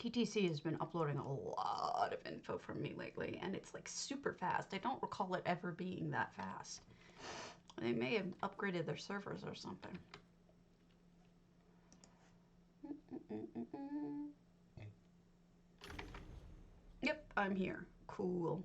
TTC has been uploading a lot of info from me lately, and it's like super fast. I don't recall it ever being that fast. They may have upgraded their servers or something. Yep, I'm here. Cool.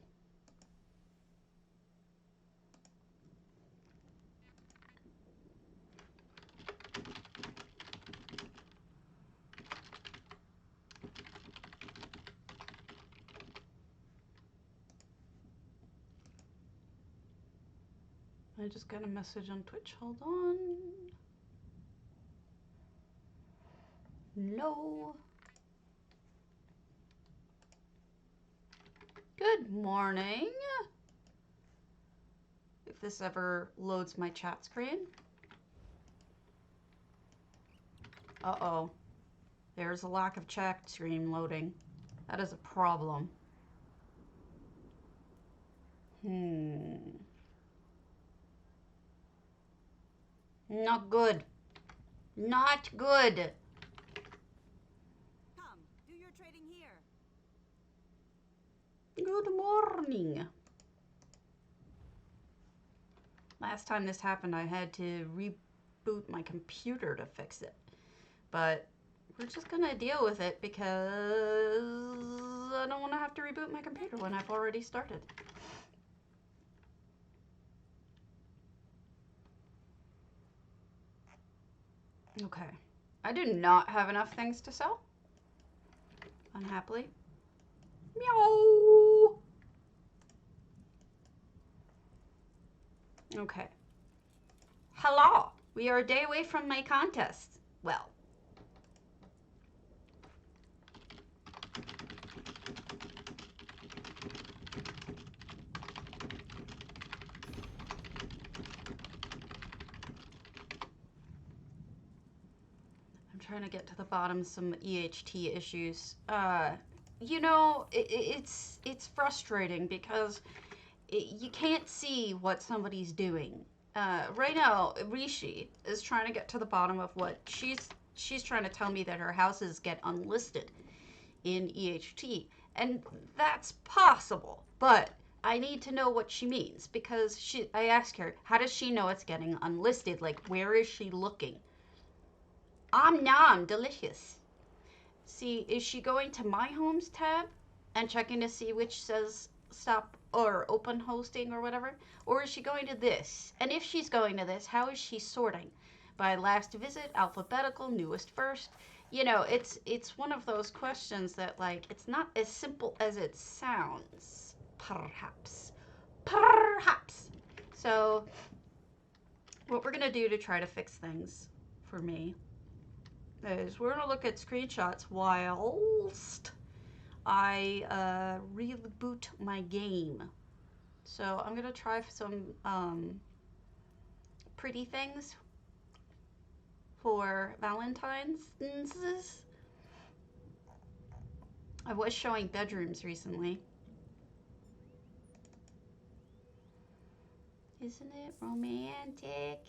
I just got a message on Twitch. Hold on. No. Good morning. If this ever loads my chat screen. Uh-oh. There's a lack of chat screen loading. That is a problem. Not good. Not good. Come, do your trading here. Good morning. Last time this happened, I had to reboot my computer to fix it. But we're just gonna deal with it because I don't want to have to reboot my computer when I've already started. Okay. I do not have enough things to sell. Unhappily. Meow. Okay. Hello. We are a day away from my contest. Well. Trying to get to the bottom of some EHT issues. You know, it's frustrating because you can't see what somebody's doing. Right now, Rishi is trying to get to the bottom of what she's trying to tell me that her houses get unlisted in EHT, and that's possible, but I need to know what she means because I asked her, how does she know it's getting unlisted? Like, where is she looking? Nom, delicious. See, is she going to My Homes tab and checking to see which says stop or open hosting or whatever? Or is she going to this? And if she's going to this, how is she sorting? By last visit, alphabetical, newest first? You know, it's one of those questions that, like, it's not as simple as it sounds. Perhaps. Perhaps. So, what we're going to do to try to fix things for me is we're going to look at screenshots whilst I reboot my game. So I'm going to try some pretty things for Valentine's. I was showing bedrooms recently. Isn't it romantic?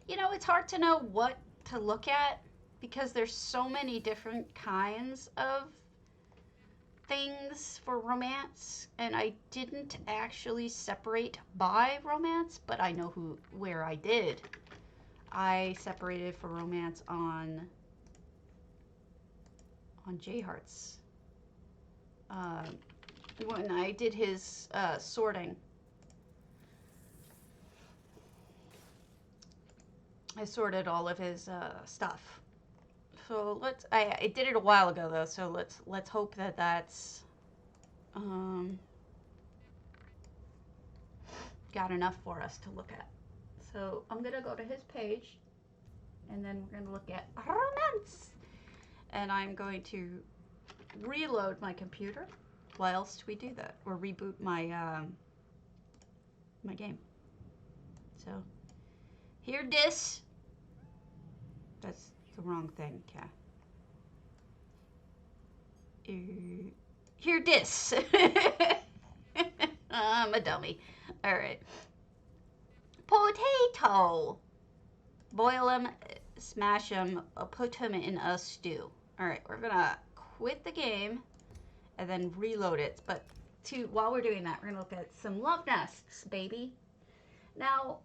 You know, it's hard to know what to look at because there's so many different kinds of things for romance, and I didn't actually separate by romance, but I know where I did. I separated for romance on J Hearts. When I did his sorting, I sorted all of his stuff. So I did it a while ago though, so let's hope that that's got enough for us to look at. So I'm gonna go to his page, and then we're gonna look at romance, and I'm going to reload my computer whilst we do that, or reboot my my game. So here this. That's the wrong thing, yeah. Here this. I'm a dummy. All right. Potato. Boil them smash him, put him in a stew. All right, we're gonna quit the game and then reload it. But while we're doing that, we're gonna look at some love nests, baby. Now,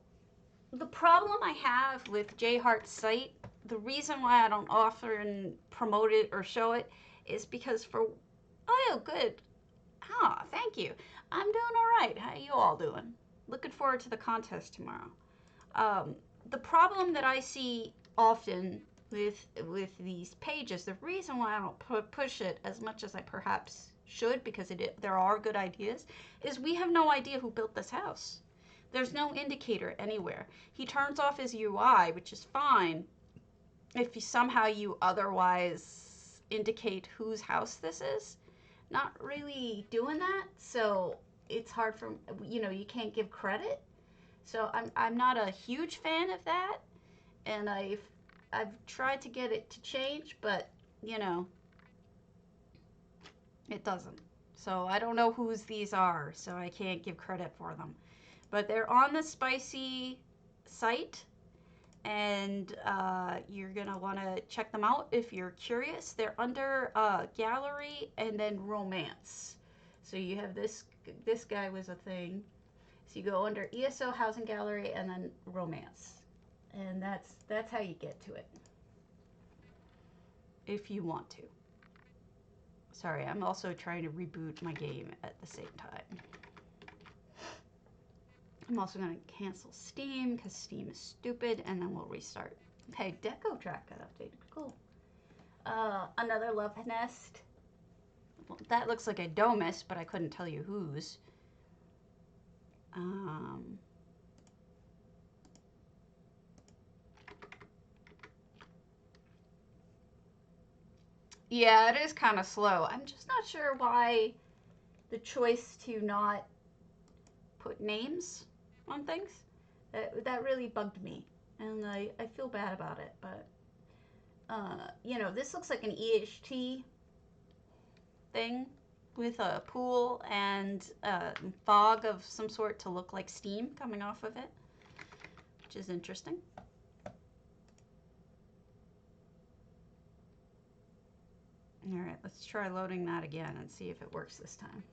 the problem I have with J Hart's site, the reason why I don't often promote it or show it is because oh, good. Ah, thank you. I'm doing all right. How you all doing? Looking forward to the contest tomorrow. The problem that I see often with these pages, the reason why I don't push it as much as I perhaps should, because there are good ideas, is we have no idea who built this house. There's no indicator anywhere. He turns off his UI, which is fine if somehow you otherwise indicate whose house this is. Not really doing that, so it's hard for, you can't give credit. So I'm not a huge fan of that, and I've tried to get it to change, but it doesn't. So I don't know whose these are, so I can't give credit for them. But they're on the Spicy site, and you're gonna want to check them out if you're curious. They're under gallery and then romance. So you have this guy was a thing. So you go under ESO Housing Gallery and then romance, and that's how you get to it if you want to. Sorry, I'm also trying to reboot my game at the same time. I'm also going to cancel Steam because Steam is stupid, and then we'll restart. Okay, Deco track got updated. Cool. Another love nest. Well, that looks like a domus, but I couldn't tell you whose. Yeah, it is kind of slow. I'm just not sure why the choice to not put names on things. That really bugged me, and I feel bad about it, but this looks like an EHT thing with a pool and fog of some sort to look like steam coming off of it, which is interesting. All right, let's try loading that again and see if it works this time.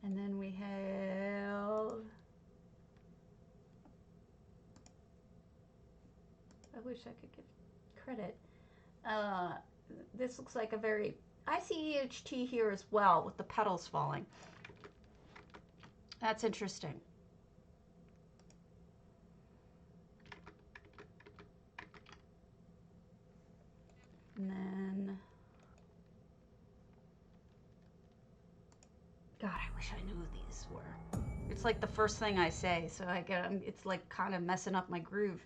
And then we have, I wish I could give credit. This looks like a very, I see EHT here as well with the petals falling. That's interesting. And then, God, I wish I knew who these were. It's like the first thing I say, so it's like kind of messing up my groove.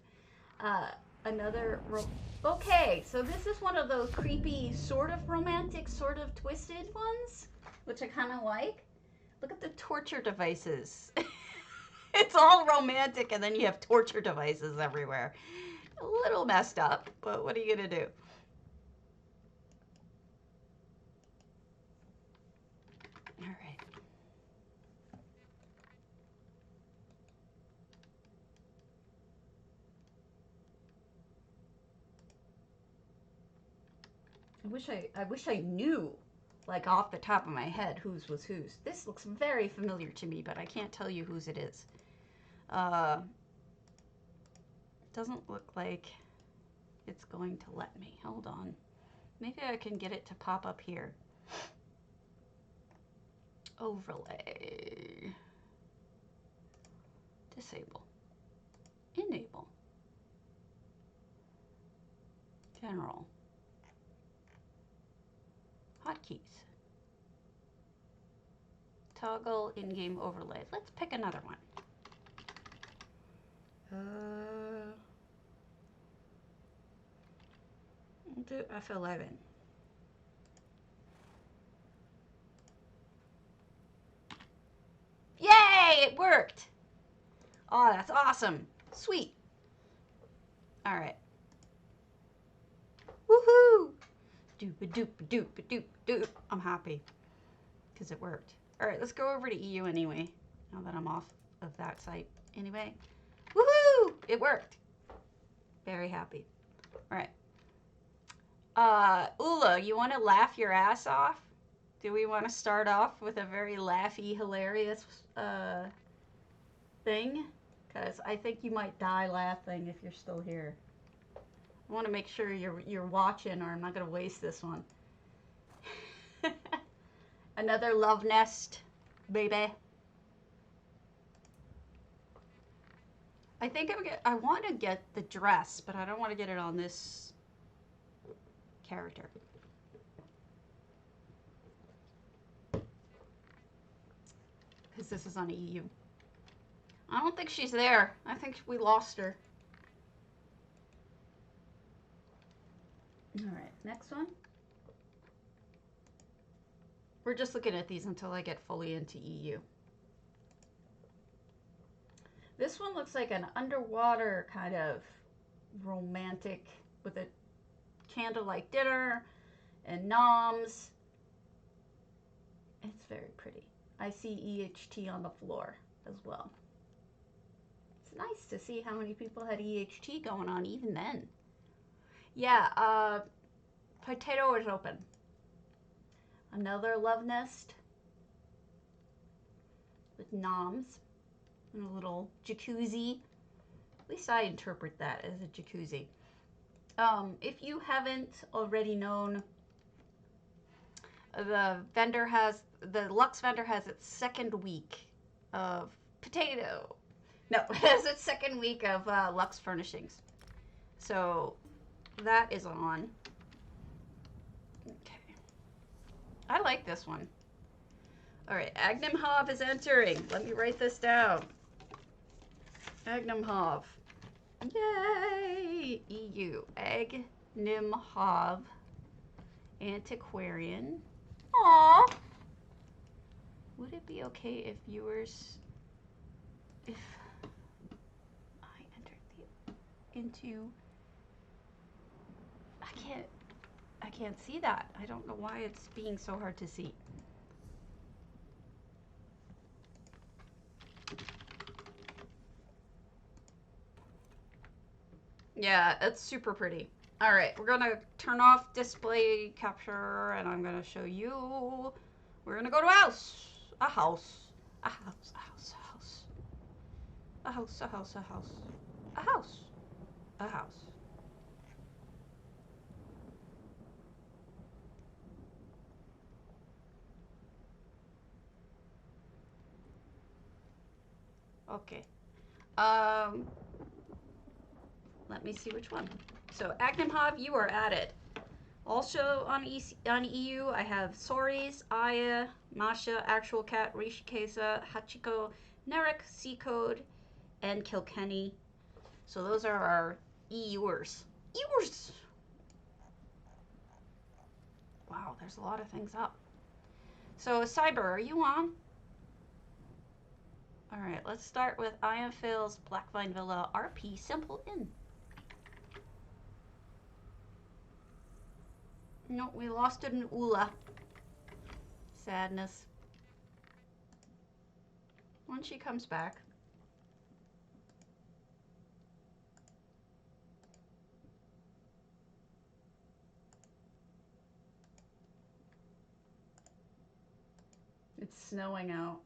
Okay, so this is one of those creepy, sort of romantic, sort of twisted ones, which I kind of like. Look at the torture devices. It's all romantic, and then you have torture devices everywhere. A little messed up, but what are you gonna do? All right. I wish I knew, like off the top of my head, whose was whose. This looks very familiar to me, but I can't tell you whose it is. Doesn't look like it's going to let me. Hold on. Maybe I can get it to pop up here. Overlay. Disable. Enable. General. Hotkeys. Toggle in-game overlay. Let's pick another one. We'll do F11. Yay! It worked! Oh, that's awesome. Sweet. All right. Woohoo! Doop-a-doop-a-doop-a-doop-a-doop. I'm happy because it worked. All right, let's go over to EU anyway, now that I'm off of that site anyway. Woohoo! It worked. Very happy. All right. Ula, you want to laugh your ass off? Do we want to start off with a very laughy, hilarious thing? Because I think you might die laughing if you're still here. I want to make sure you're watching, or I'm not going to waste this one. Another love nest, baby. I think I want to get the dress, but I don't want to get it on this character. Because this is on EU. I don't think she's there. I think we lost her. Alright, next one. We're just looking at these until I get fully into EU. This one looks like an underwater kind of romantic with a candlelight dinner and noms. It's very pretty. I see EHT on the floor as well. It's nice to see how many people had EHT going on even then. Yeah, potato is open. Another love nest with noms and a little jacuzzi. At least I interpret that as a jacuzzi. If you haven't already known, the Lux vendor has its second week of potato. No, it has its second week of Lux furnishings. So that is on. Okay. I like this one. All right, Agnum Hov is entering. Let me write this down. Agnum Hov. Yay! EU. Agnum Hov. Antiquarian. Aww. Would it be okay if viewers, if I entered into, I can't see that. I don't know why it's being so hard to see. Yeah, it's super pretty. All right, we're gonna turn off display capture and I'm gonna show you. We're gonna go to a house. A house. A house. A house. A house. A house. A house. A house. A house. A house. Okay. Let me see which one. So Agnum Hov, you are added. Also on EU, I have Soris, Aya, Masha, Actual Cat, Rishikesa, Hachiko, Nerek, C-Code, and Kilkenny. So those are our EUers. EUers! Wow, there's a lot of things up. So Cyber, are you on? Alright, let's start with Ian Phil's Blackvine Villa RP Simple Inn. No, we lost it in Ula. Sadness. When she comes back. It's snowing out.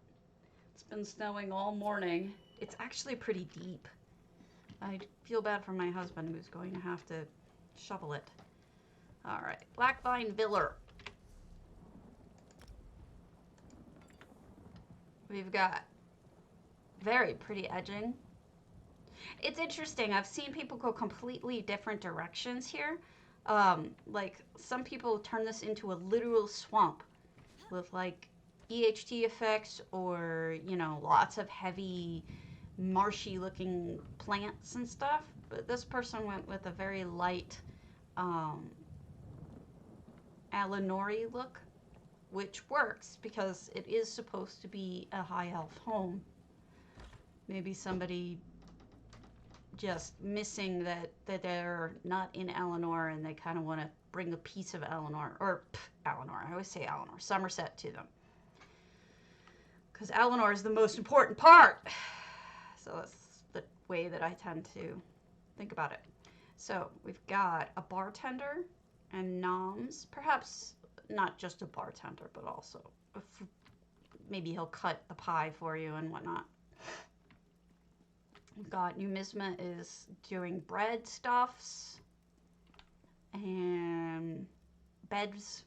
It's been snowing all morning. It's actually pretty deep. I feel bad for my husband who's going to have to shovel it. All right, Blackvine Villa. We've got very pretty edging. It's interesting. I've seen people go completely different directions here. Like some people turn this into a literal swamp with like EHT effects or, you know, lots of heavy marshy looking plants and stuff. But this person went with a very light Alanori look, which works because it is supposed to be a high elf home. Maybe somebody just missing that they're not in Eleanor and they kind of want to bring a piece of Eleanor, or Eleanor, I always say Eleanor, Somerset to them. Because Eleanor is the most important part. So that's the way that I tend to think about it. So we've got a bartender and noms. Perhaps not just a bartender, but also maybe he'll cut the pie for you and whatnot. We've got Numisma is doing bread stuffs and beds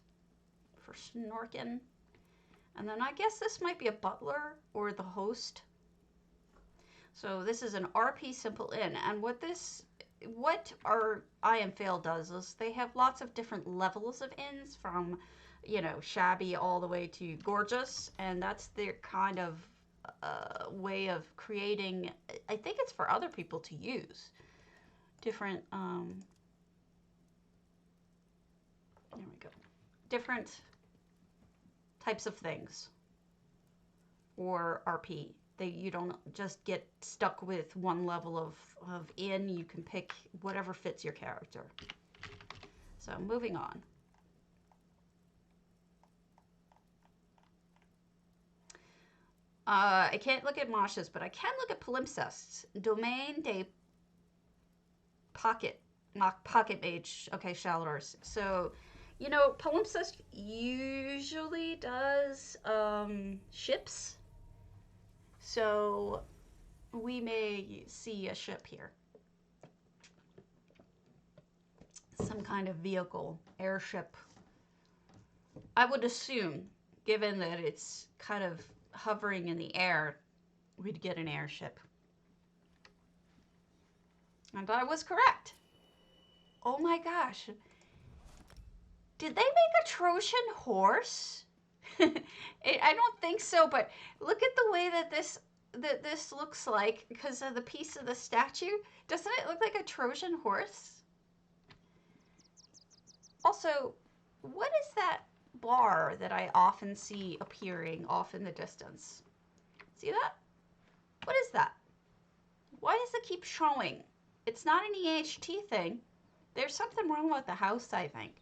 for snorking. And then I guess this might be a butler or the host. So this is an RP Simple Inn. And what our I Am Fail does is they have lots of different levels of inns from, you know, shabby all the way to gorgeous. And that's their kind of way of creating, I think it's for other people to use. Different, there we go. Different types of things. Or RP. You don't just get stuck with one level of inn. You can pick whatever fits your character. So moving on. I can't look at Masha's, but I can look at Palimpsest's. Domaine de Pocket Mage. Okay, Shalors. So, you know, Palimpsest usually does ships. So we may see a ship here. Some kind of vehicle, airship. I would assume, given that it's kind of hovering in the air, we'd get an airship. And I was correct. Oh my gosh. Did they make a Trojan horse? I don't think so, but look at the way that this looks like because of the piece of the statue. Doesn't it look like a Trojan horse? Also, what is that bar that I often see appearing off in the distance? See that? What is that? Why does it keep showing? It's not an EHT thing. There's something wrong with the house, I think.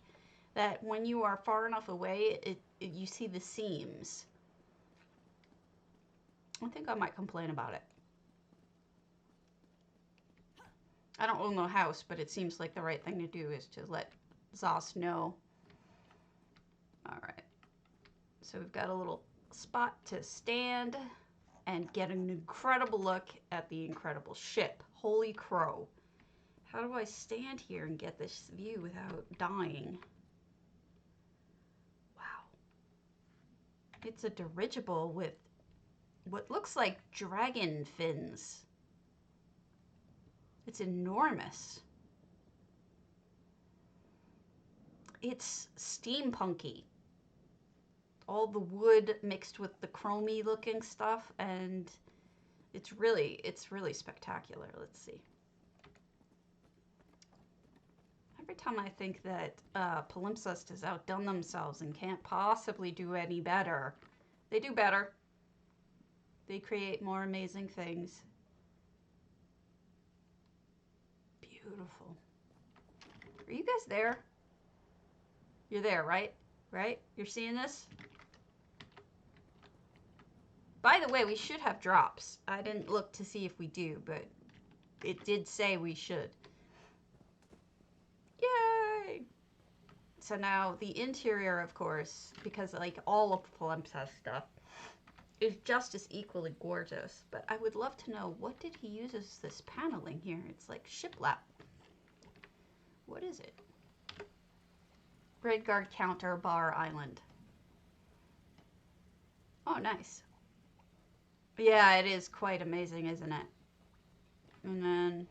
That when you are far enough away, you see the seams. I think I might complain about it. I don't own the house, but it seems like the right thing to do is to let Zos know. Alright. So we've got a little spot to stand and get an incredible look at the incredible ship. Holy crow. How do I stand here and get this view without dying? It's a dirigible with what looks like dragon fins. It's enormous. It's steampunky. All the wood mixed with the chromey looking stuff, and it's really spectacular. Let's see. Every time I think that Palimpsest has outdone themselves and can't possibly do any better, they do better. They create more amazing things. Beautiful. Are you guys there? You're there, right? Right? You're seeing this? By the way, we should have drops. I didn't look to see if we do, but it did say we should. Yay! So now the interior, of course, because like all of Palimpsest stuff, is just as equally gorgeous. But I would love to know, what did he use as this paneling here? It's like shiplap. What is it? Grid guard counter bar island. Oh, nice. Yeah, it is quite amazing, isn't it? And then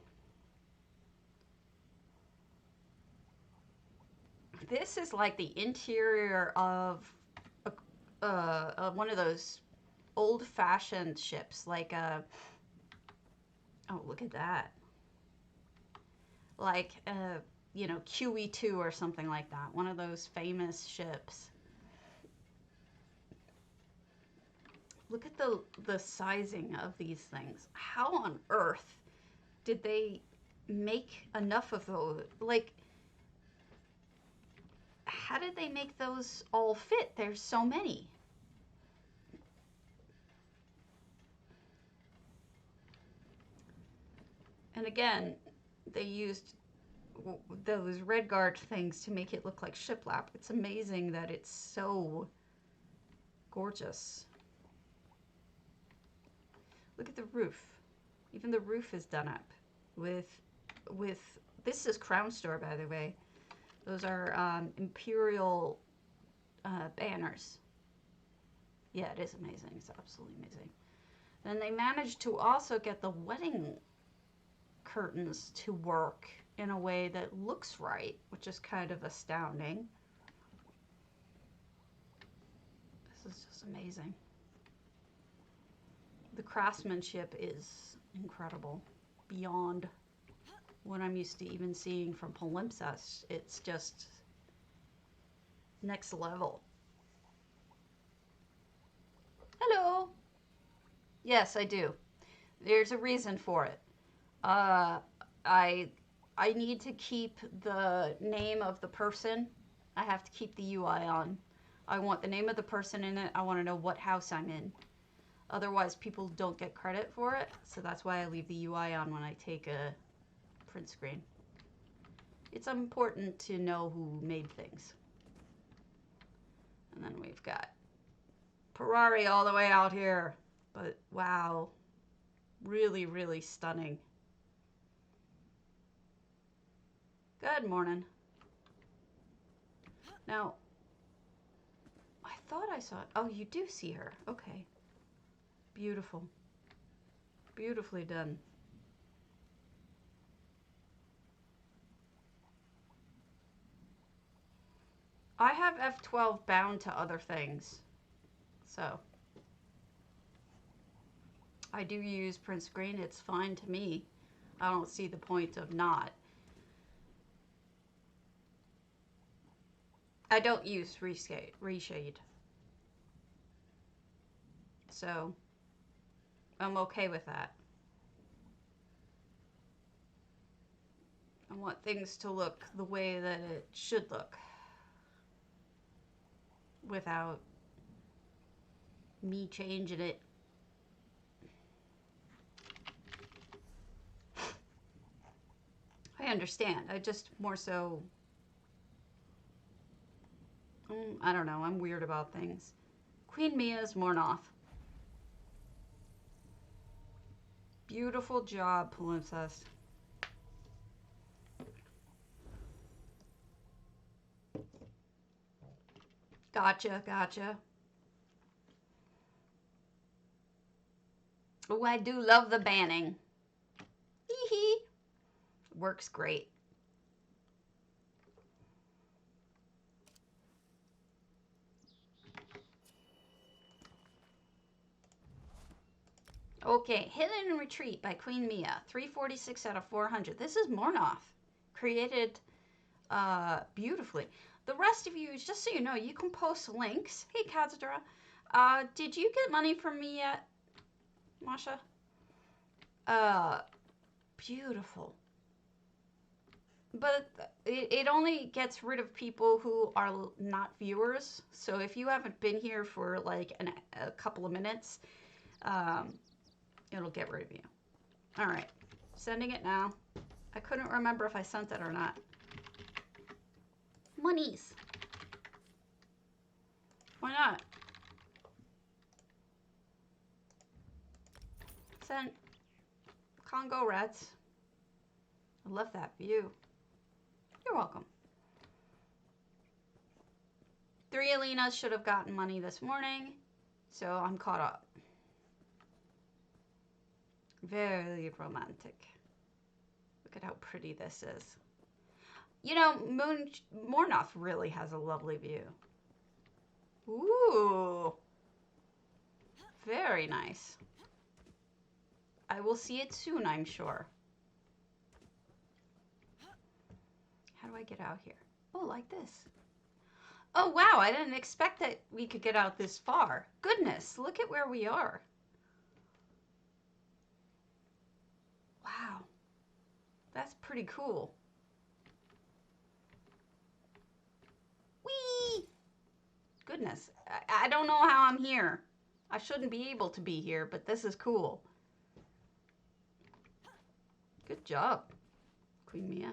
this is like the interior of one of those old-fashioned ships, like a, oh, look at that. Like, you know, QE2 or something like that. One of those famous ships. Look at the sizing of these things. How on earth did they make enough of those? Like, how did they make those all fit? There's so many. And again, they used those red guard things to make it look like shiplap. It's amazing that it's so gorgeous. Look at the roof. Even the roof is done up with this is Crown Store, by the way. Those are Imperial banners. Yeah, it is amazing. It's absolutely amazing. Then they managed to also get the wedding curtains to work in a way that looks right, which is kind of astounding. This is just amazing. The craftsmanship is incredible, beyond what I'm used to even seeing from Palimpsest. It's just next level. Hello. Yes, I do. There's a reason for it. I need to keep the name of the person. I have to keep the UI on. I want the name of the person in it. I want to know what house I'm in. Otherwise, people don't get credit for it. So that's why I leave the UI on when I take a print screen. It's important to know who made things. And then we've got Ferrari all the way out here. But wow, really, really stunning. Good morning. Now, I thought I saw it. Oh, you do see her. Okay. Beautiful. Beautifully done. I have F12 bound to other things. So, I do use print screen. It's fine to me. I don't see the point of not. I don't use reshade. So, I'm okay with that. I want things to look the way that it should look without me changing it. I understand. I just more so, I don't know. I'm weird about things. Queen Mia's Mornoth. Beautiful job, Palimpsest. Gotcha, gotcha. Oh, I do love the banning. Hee hee. Works great. Okay, Hidden Retreat by Queen Mia. 346 out of 400. This is Mornoth. Created beautifully. The rest of you, just so you know, you can post links. Hey, Kadzadra. Did you get money from me yet, Masha? Beautiful. But it only gets rid of people who are not viewers. So if you haven't been here for like a couple of minutes, it'll get rid of you. All right, sending it now. I couldn't remember if I sent it or not. Monies. Why not? Sent. Congo Reds. I love that view. You're welcome. 3 Alinas should have gotten money this morning, so I'm caught up. Very romantic. Look at how pretty this is. You know, Mornoth really has a lovely view. Ooh. Very nice. I will see it soon, I'm sure. How do I get out here? Oh, like this. Oh, wow, I didn't expect that we could get out this far. Goodness, look at where we are. Wow. That's pretty cool. Whee! Goodness, I don't know how I'm here. I shouldn't be able to be here, but this is cool. Good job, Queen Mia.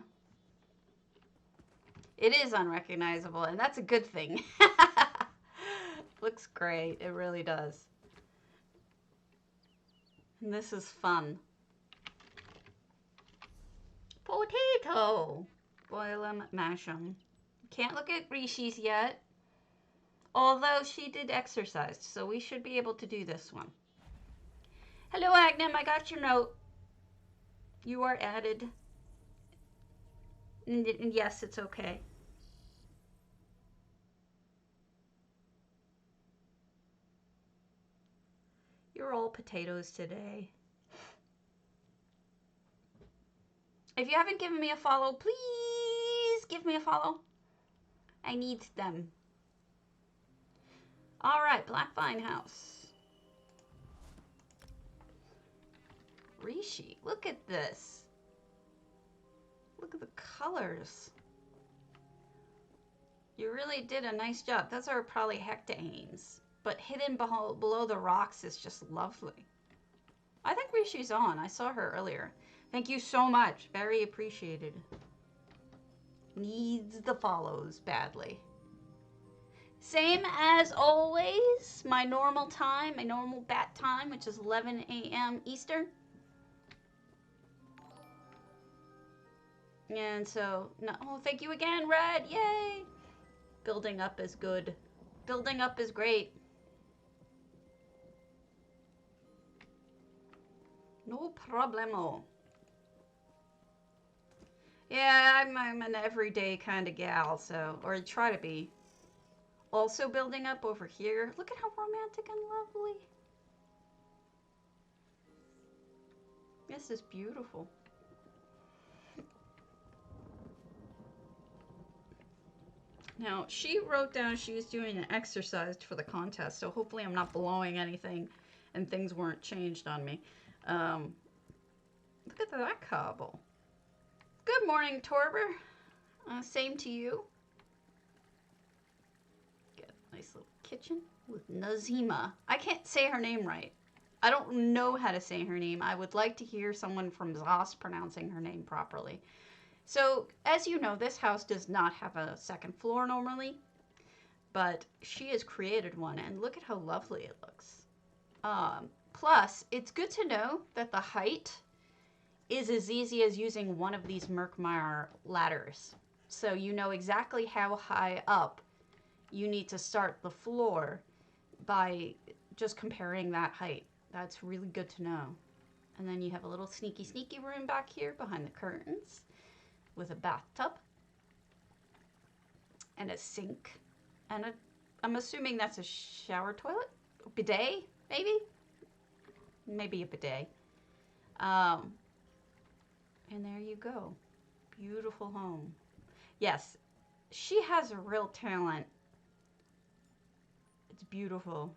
It is unrecognizable, and that's a good thing. Looks great. It really does. And this is fun. Potato. Boil them, mash them. Can't look at Rishi's yet. Although she did exercise, so we should be able to do this one. Hello, Agnam. I got your note. You are added. And yes, it's okay. You're all potatoes today. If you haven't given me a follow, please give me a follow. I need them. All right, Black Vine House. Rishi, look at this. Look at the colors. You really did a nice job. Those are probably hectanes, but hidden below the rocks is just lovely. I think Rishi's on. I saw her earlier. Thank you so much. Very appreciated. Needs the follows badly. Same as always, my normal time, my normal bat time, which is 11 a.m. Eastern. And so, no, oh, thank you again, Red. Yay! Building up is good. Building up is great. No problemo. Yeah, I'm an everyday kind of gal, so, or I try to be. Also building up over here. Look at how romantic and lovely. This is beautiful. Now, she wrote down she was doing an exercise for the contest, so hopefully I'm not blowing anything and things weren't changed on me. Look at that cobble. Good morning, Torber. Same to you. Get a nice little kitchen with Nazima. I can't say her name right. I don't know how to say her name. I would like to hear someone from Zos pronouncing her name properly. So, as you know, this house does not have a second floor normally, but she has created one, and look at how lovely it looks. Plus, it's good to know that the height is as easy as using one of these Merkmeyer ladders. So you know exactly how high up you need to start the floor by just comparing that height. That's really good to know. And then you have a little sneaky room back here behind the curtains with a bathtub and a sink and I'm assuming that's a shower toilet? Bidet, maybe? Maybe a bidet. And there you go. Beautiful home. Yes, she has a real talent. It's beautiful.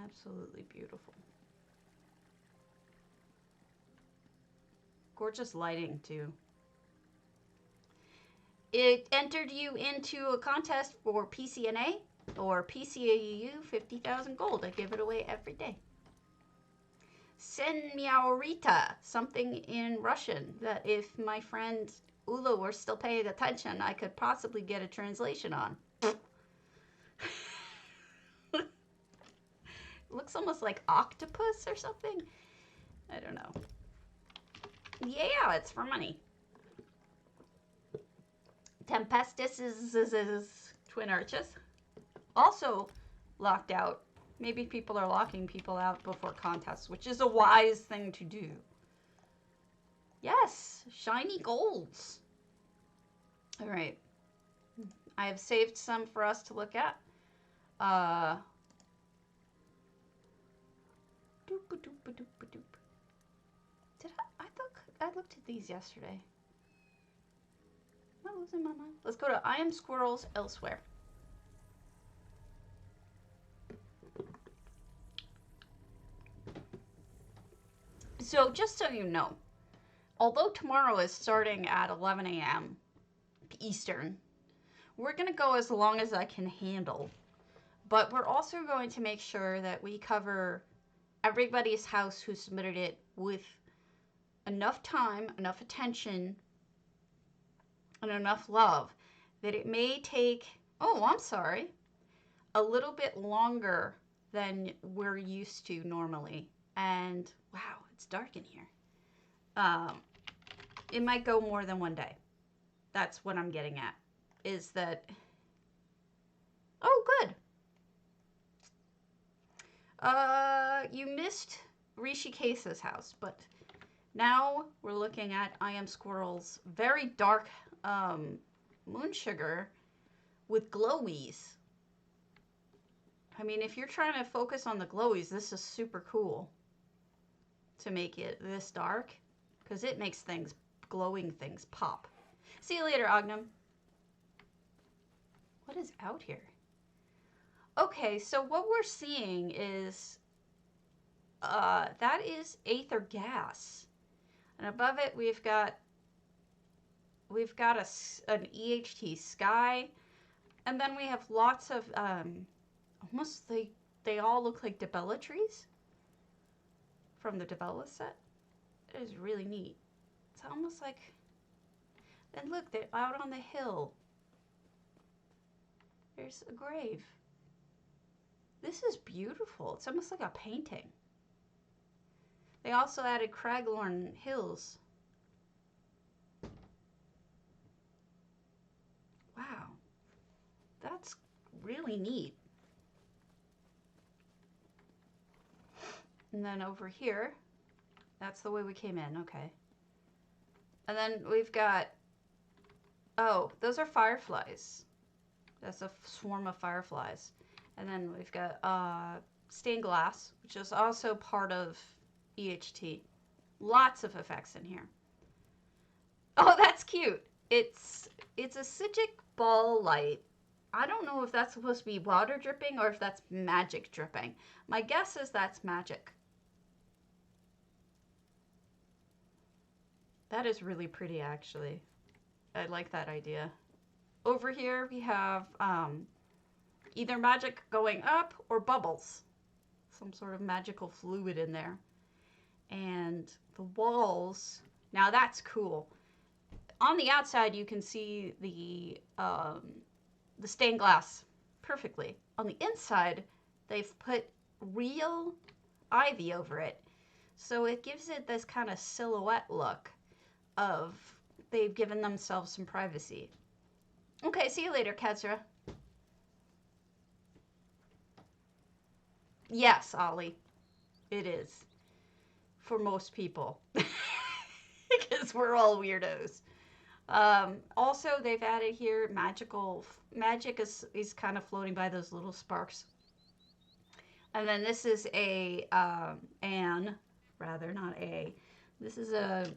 Absolutely beautiful. Gorgeous lighting, too. It entered you into a contest for PCNA or PCAU 50,000 gold. I give it away every day. Senyaorita, something in Russian that if my friend Ula were still paying attention, I could possibly get a translation on. Looks almost like octopus or something. I don't know. Yeah, it's for money. Tempestus is Twin Arches. Also locked out. Maybe people are locking people out before contests, which is a wise thing to do. Yes, shiny golds. All right. I have saved some for us to look at. I looked at these yesterday. Am I losing my mind? Let's go to I Am Squirrels Elsewhere. So just so you know, although tomorrow is starting at 11 a.m. Eastern, we're going to go as long as I can handle. But we're also going to make sure that we cover everybody's house who submitted it with enough time, enough attention and enough love that it may take, oh, I'm sorry, a little bit longer than we're used to normally. And wow, it's dark in here. It might go more than one day. That's what I'm getting at, is that, oh, good. You missed Rishikesa's house, but now we're looking at I Am Squirrel's very dark moon sugar with glowies. I mean, if you're trying to focus on the glowies, this is super cool to make it this dark, because it makes things, glowing things, pop. See you later, Ognum. What is out here? Okay, so what we're seeing is, that is aether gas. And above it, we've got an EHT sky. And then we have lots of, almost they all look like Dibella trees from the Dibella set. It is really neat. It's almost like, and look, they're out on the hill. There's a grave. This is beautiful. It's almost like a painting. They also added Craglorn Hills. Wow. That's really neat. And then over here, that's the way we came in, okay. And then we've got, oh, those are fireflies. That's a swarm of fireflies. And then we've got stained glass, which is also part of EHT. Lots of effects in here. Oh, that's cute. It's a Psijic ball light. I don't know if that's supposed to be water dripping or if that's magic dripping. My guess is that's magic. That is really pretty, actually. I like that idea. Over here we have either magic going up or bubbles. Some sort of magical fluid in there. And the walls, now that's cool. On the outside you can see the stained glass perfectly. On the inside they've put real ivy over it. So it gives it this kind of silhouette look of they've given themselves some privacy. Okay, see you later, Katsura. Yes, Ollie, it is. For most people. Because we're all weirdos. Also, they've added here magic is kind of floating by those little sparks. And then this is a, this is a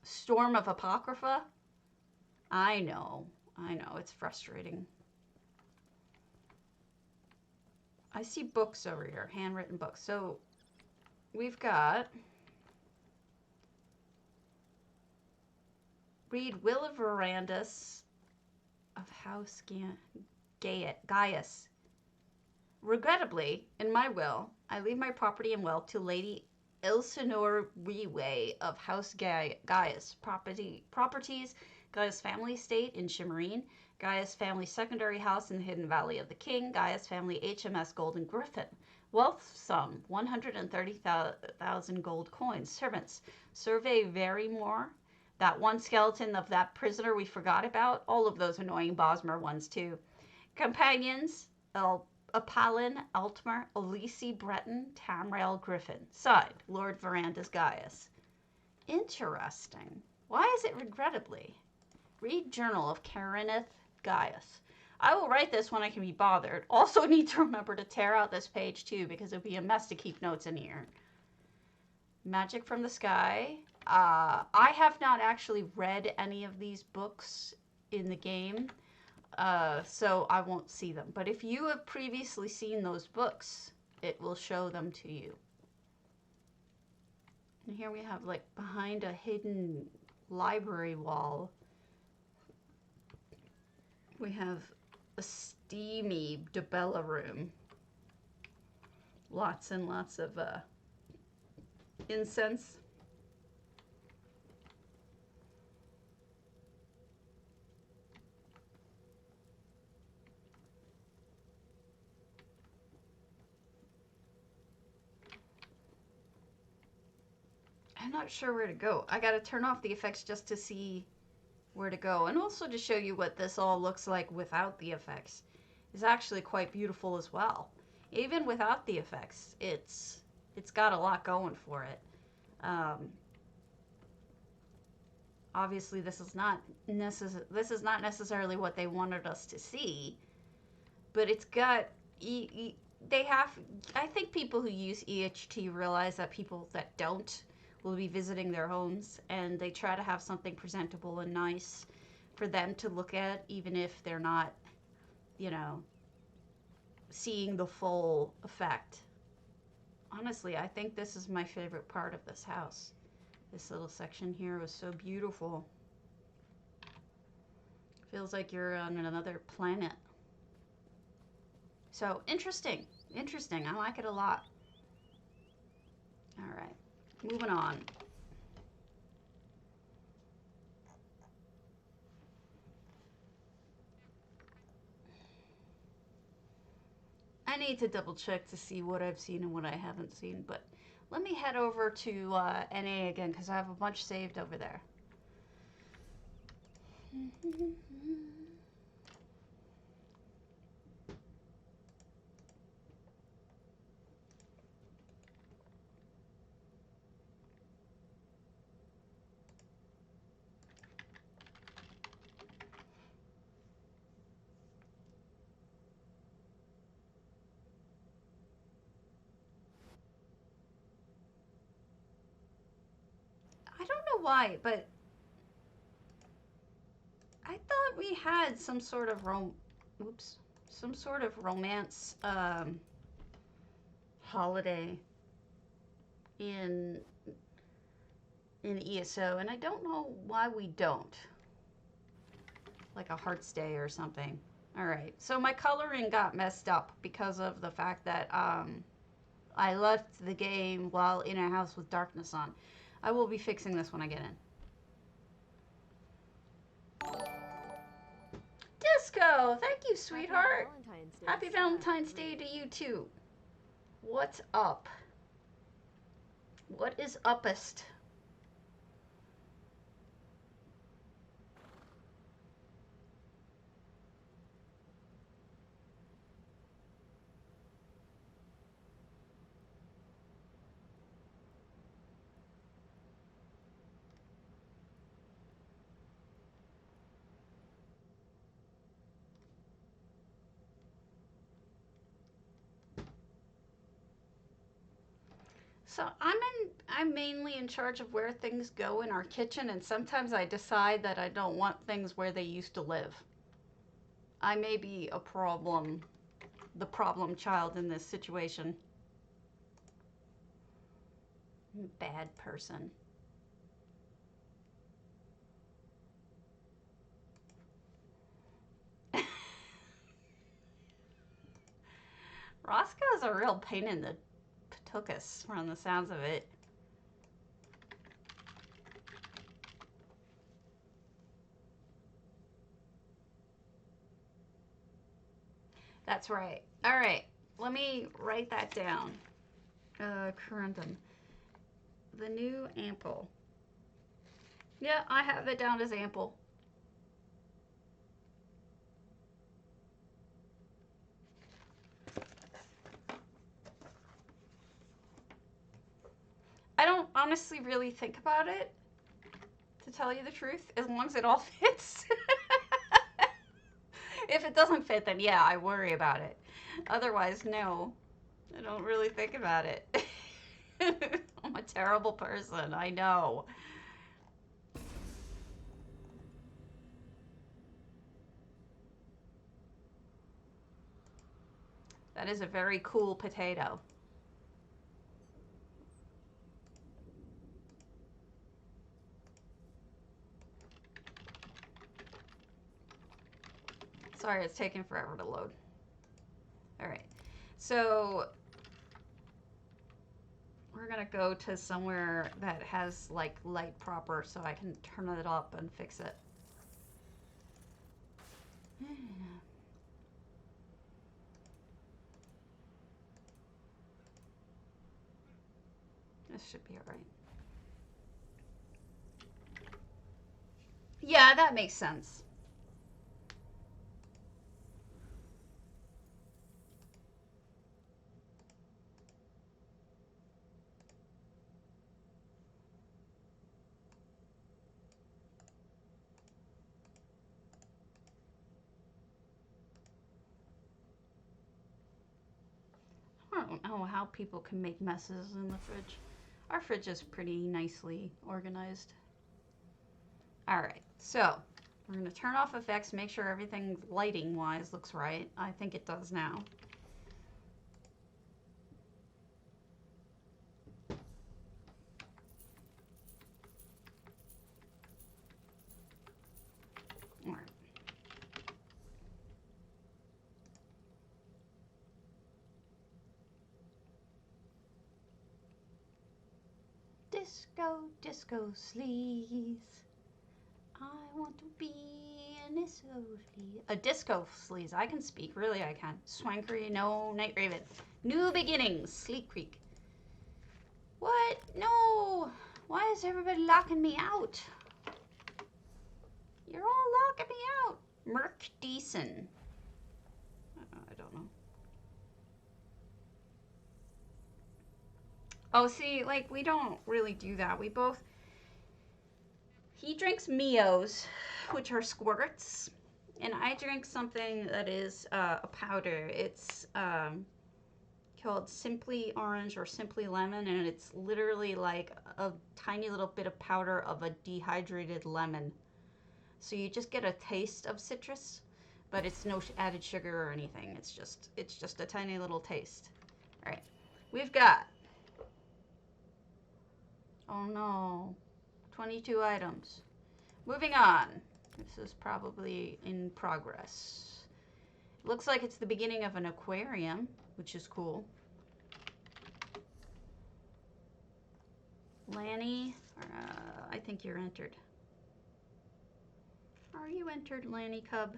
storm of Apocrypha. I know, it's frustrating. I see books over here, handwritten books. So we've got, read Willa Verandus of House Gaius. Regrettably, in my will, I leave my property and wealth to Lady Elsinore Reway of House Gaius. Properties, Gaius family estate in Shimmerine, Gaius family secondary house in the Hidden Valley of the King, Gaius family HMS Golden Griffin. Wealth sum, 130,000 gold coins. Servants, Survey Verymore, that one skeleton of that prisoner we forgot about. All of those annoying Bosmer ones too. Companions, Apalin, Altmer, Elise Breton, Tamrael Griffin. Side, Lord Verandus Gaius. Interesting. Why is it regrettably? Read Journal of Kareneth Gaius. I will write this when I can be bothered. Also need to remember to tear out this page too, because it'd be a mess to keep notes in here. Magic from the Sky. I have not actually read any of these books in the game, so I won't see them. But if you have previously seen those books, it will show them to you. And here we have, like, behind a hidden library wall, we have a steamy Dibella room. Lots and lots of incense. I'm not sure where to go. I gotta turn off the effects just to see where to go, and also to show you what this all looks like without the effects. It's actually quite beautiful as well. Even without the effects, it's got a lot going for it. Obviously, this is not necessarily what they wanted us to see, but it's got they have. I think people who use EHT realize that people that don't will be visiting their homes, and they try to have something presentable and nice for them to look at, even if they're not, you know, seeing the full effect. Honestly, I think this is my favorite part of this house. This little section here was so beautiful. Feels like you're on another planet. So interesting. Interesting. I like it a lot. All right. Moving on. I need to double check to see what I've seen and what I haven't seen, but let me head over to NA again because I have a bunch saved over there. I don't know why, but I thought we had some sort of romance holiday in ESO, and I don't know why we don't. Like a Heart's Day or something. All right, so my coloring got messed up because of the fact that I left the game while in a house with darkness on. I will be fixing this when I get in. Disco, thank you, sweetheart. Happy Valentine's Day to you too. What's up? What is uppest? So I'm mainly in charge of where things go in our kitchen, and sometimes I decide that I don't want things where they used to live. I may be the problem child in this situation. Bad person. Roscoe's a real pain in the patookus from the sounds of it. That's right. All right, let me write that down. Corundum. The new ample. Yeah, I have it down as ample. I don't honestly really think about it, to tell you the truth, as long as it all fits. If it doesn't fit, then yeah, I worry about it. Otherwise, no. I don't really think about it. I'm a terrible person, I know. That is a very cool potato. Sorry, it's taking forever to load. All right, so we're gonna go to somewhere that has like light proper so I can turn it up and fix it. This should be all right. Yeah, that makes sense. I don't know how people can make messes in the fridge. Our fridge is pretty nicely organized. All right, so we're going to turn off effects, make sure everything lighting wise looks right. I think it does now. All right. Disco, disco sleaze. I want to be an ESO sleaze. A disco sleaze. I can speak. Really, I can. Swankery, no. Night Raven. New beginnings. Sleep Creek. What? No. Why is everybody locking me out? You're all locking me out. Merc Deason. I don't know. Oh, see, like, we don't really do that. We both... He drinks Mios, which are squirts, and I drink something that is a powder. It's called Simply Orange or Simply Lemon, and it's literally like a tiny little bit of powder of a dehydrated lemon. So you just get a taste of citrus, but it's no added sugar or anything. It's just a tiny little taste. All right, we've got, oh no, 22 items. Moving on. This is probably in progress. Looks like it's the beginning of an aquarium, which is cool. Lanny, I think you're entered. Are you entered, Lanny Cub?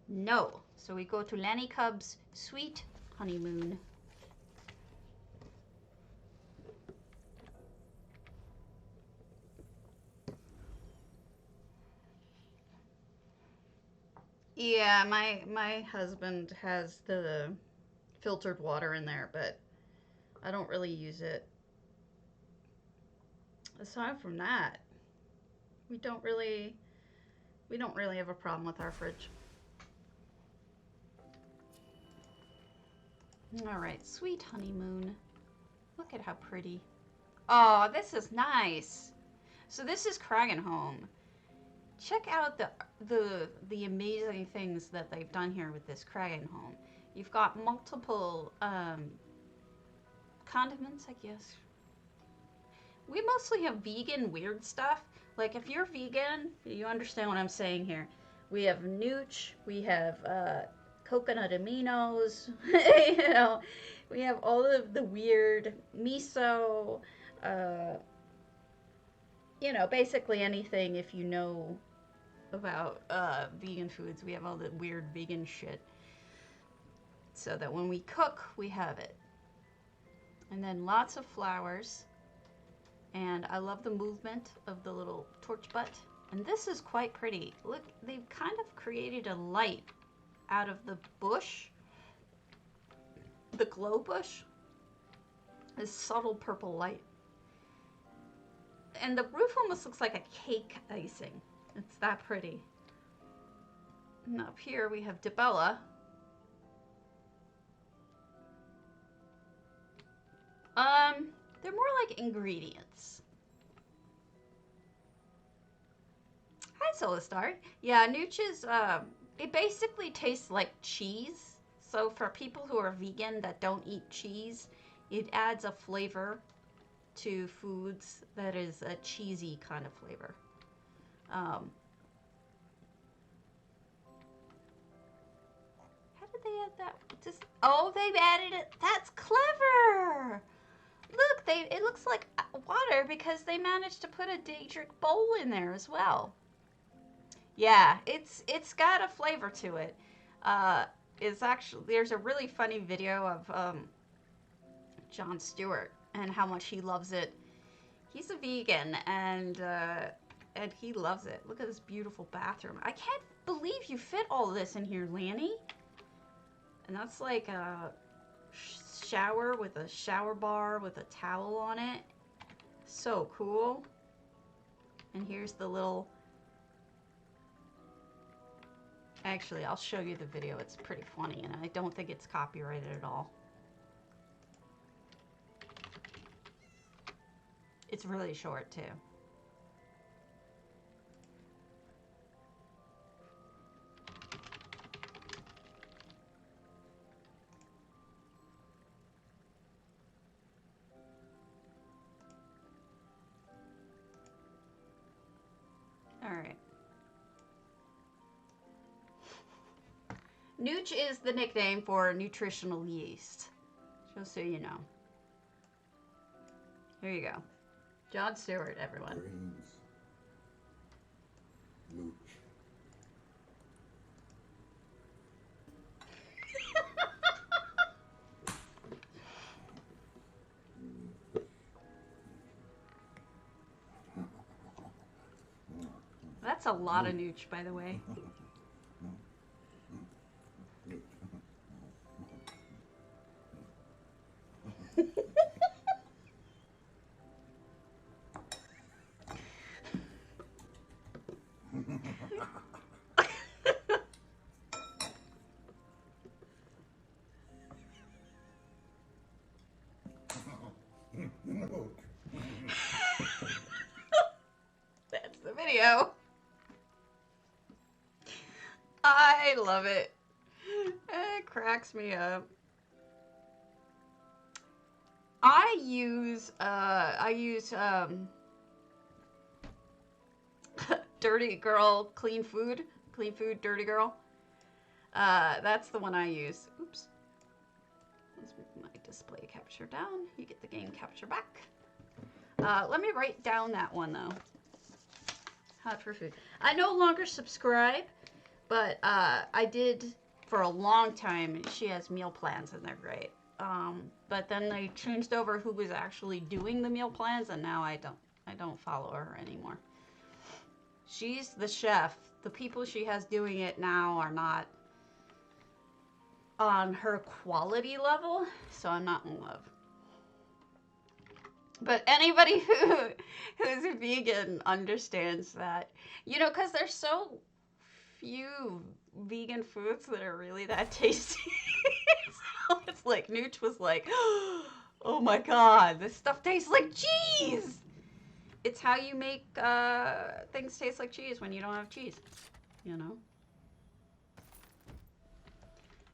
No. So we go to Lanny Cub's sweet honeymoon. Yeah, my husband has the filtered water in there, but I don't really use it. Aside from that, we don't really have a problem with our fridge. All right, sweet honeymoon. Look at how pretty. Oh, this is nice. So this is Home. Check out the amazing things that they've done here with this Home. You've got multiple condiments, I guess. We mostly have vegan weird stuff. Like if you're vegan, you understand what I'm saying here. We have nooch, we have coconut aminos, you know, we have all of the weird miso, you know, basically anything if you know about vegan foods. We have all the weird vegan shit. So that when we cook, we have it. And then lots of flowers. And I love the movement of the little torch butt. And this is quite pretty. Look, they've kind of created a light out of the bush. The glow bush. This subtle purple light. And the roof almost looks like a cake icing. It's that pretty. And up here we have Debella. They're more like ingredients. Hi, Solastar. Yeah, nooch is, it basically tastes like cheese. So for people who are vegan that don't eat cheese, it adds a flavor to foods that is a cheesy kind of flavor. How did they add that? Just, oh, they've added it. That's clever. Look, it looks like water because they managed to put a Daedric bowl in there as well. Yeah, it's got a flavor to it. It's actually, there's a really funny video of Jon Stewart and how much he loves it He's a vegan, and he loves it. Look at this beautiful bathroom. I can't believe you fit all this in here, Lanny. And that's like a shower with a shower bar with a towel on it. So cool. And here's the little... Actually, I'll show you the video. It's pretty funny, and I don't think it's copyrighted at all. It's really short, too. All right. Nooch is the nickname for nutritional yeast, just so you know. Here you go. Jon Stewart, everyone. Greens. Nooch. That's a lot of nooch, by the way. That's the video. I love it. It cracks me up. I use Dirty Girl Clean Food, Dirty Girl. That's the one I use. Oops. Let's move my display capture down. You get the game capture back. Let me write down that one though. Hot for food. I no longer subscribe, but I did for a long time. She has meal plans and they're great. But then they changed over who was actually doing the meal plans, and now I don't follow her anymore. She's the chef. The people she has doing it now are not on her quality level, so I'm not in love. But anybody who's a vegan understands that, you know, because there's so few vegan foods that are really that tasty. So it's like Nooch was like, oh my god, this stuff tastes like cheese. It's how you make things taste like cheese when you don't have cheese, you know.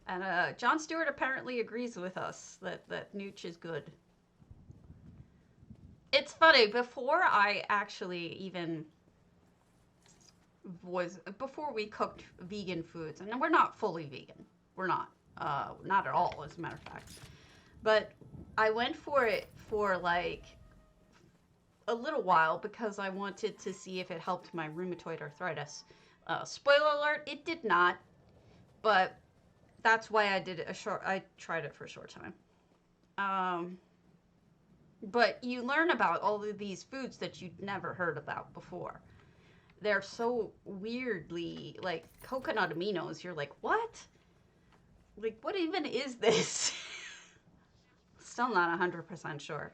And Jon Stewart apparently agrees with us that Nooch is good. It's funny, before I actually even before we cooked vegan foods, and we're not fully vegan. We're not at all, as a matter of fact. But I went for it for like a little while because I wanted to see if it helped my rheumatoid arthritis. Spoiler alert, it did not, but that's why I tried it for a short time. But you learn about all of these foods that you'd never heard about before. They're so weirdly, like, coconut aminos. You're like, what? Like, what even is this? Still not 100% sure.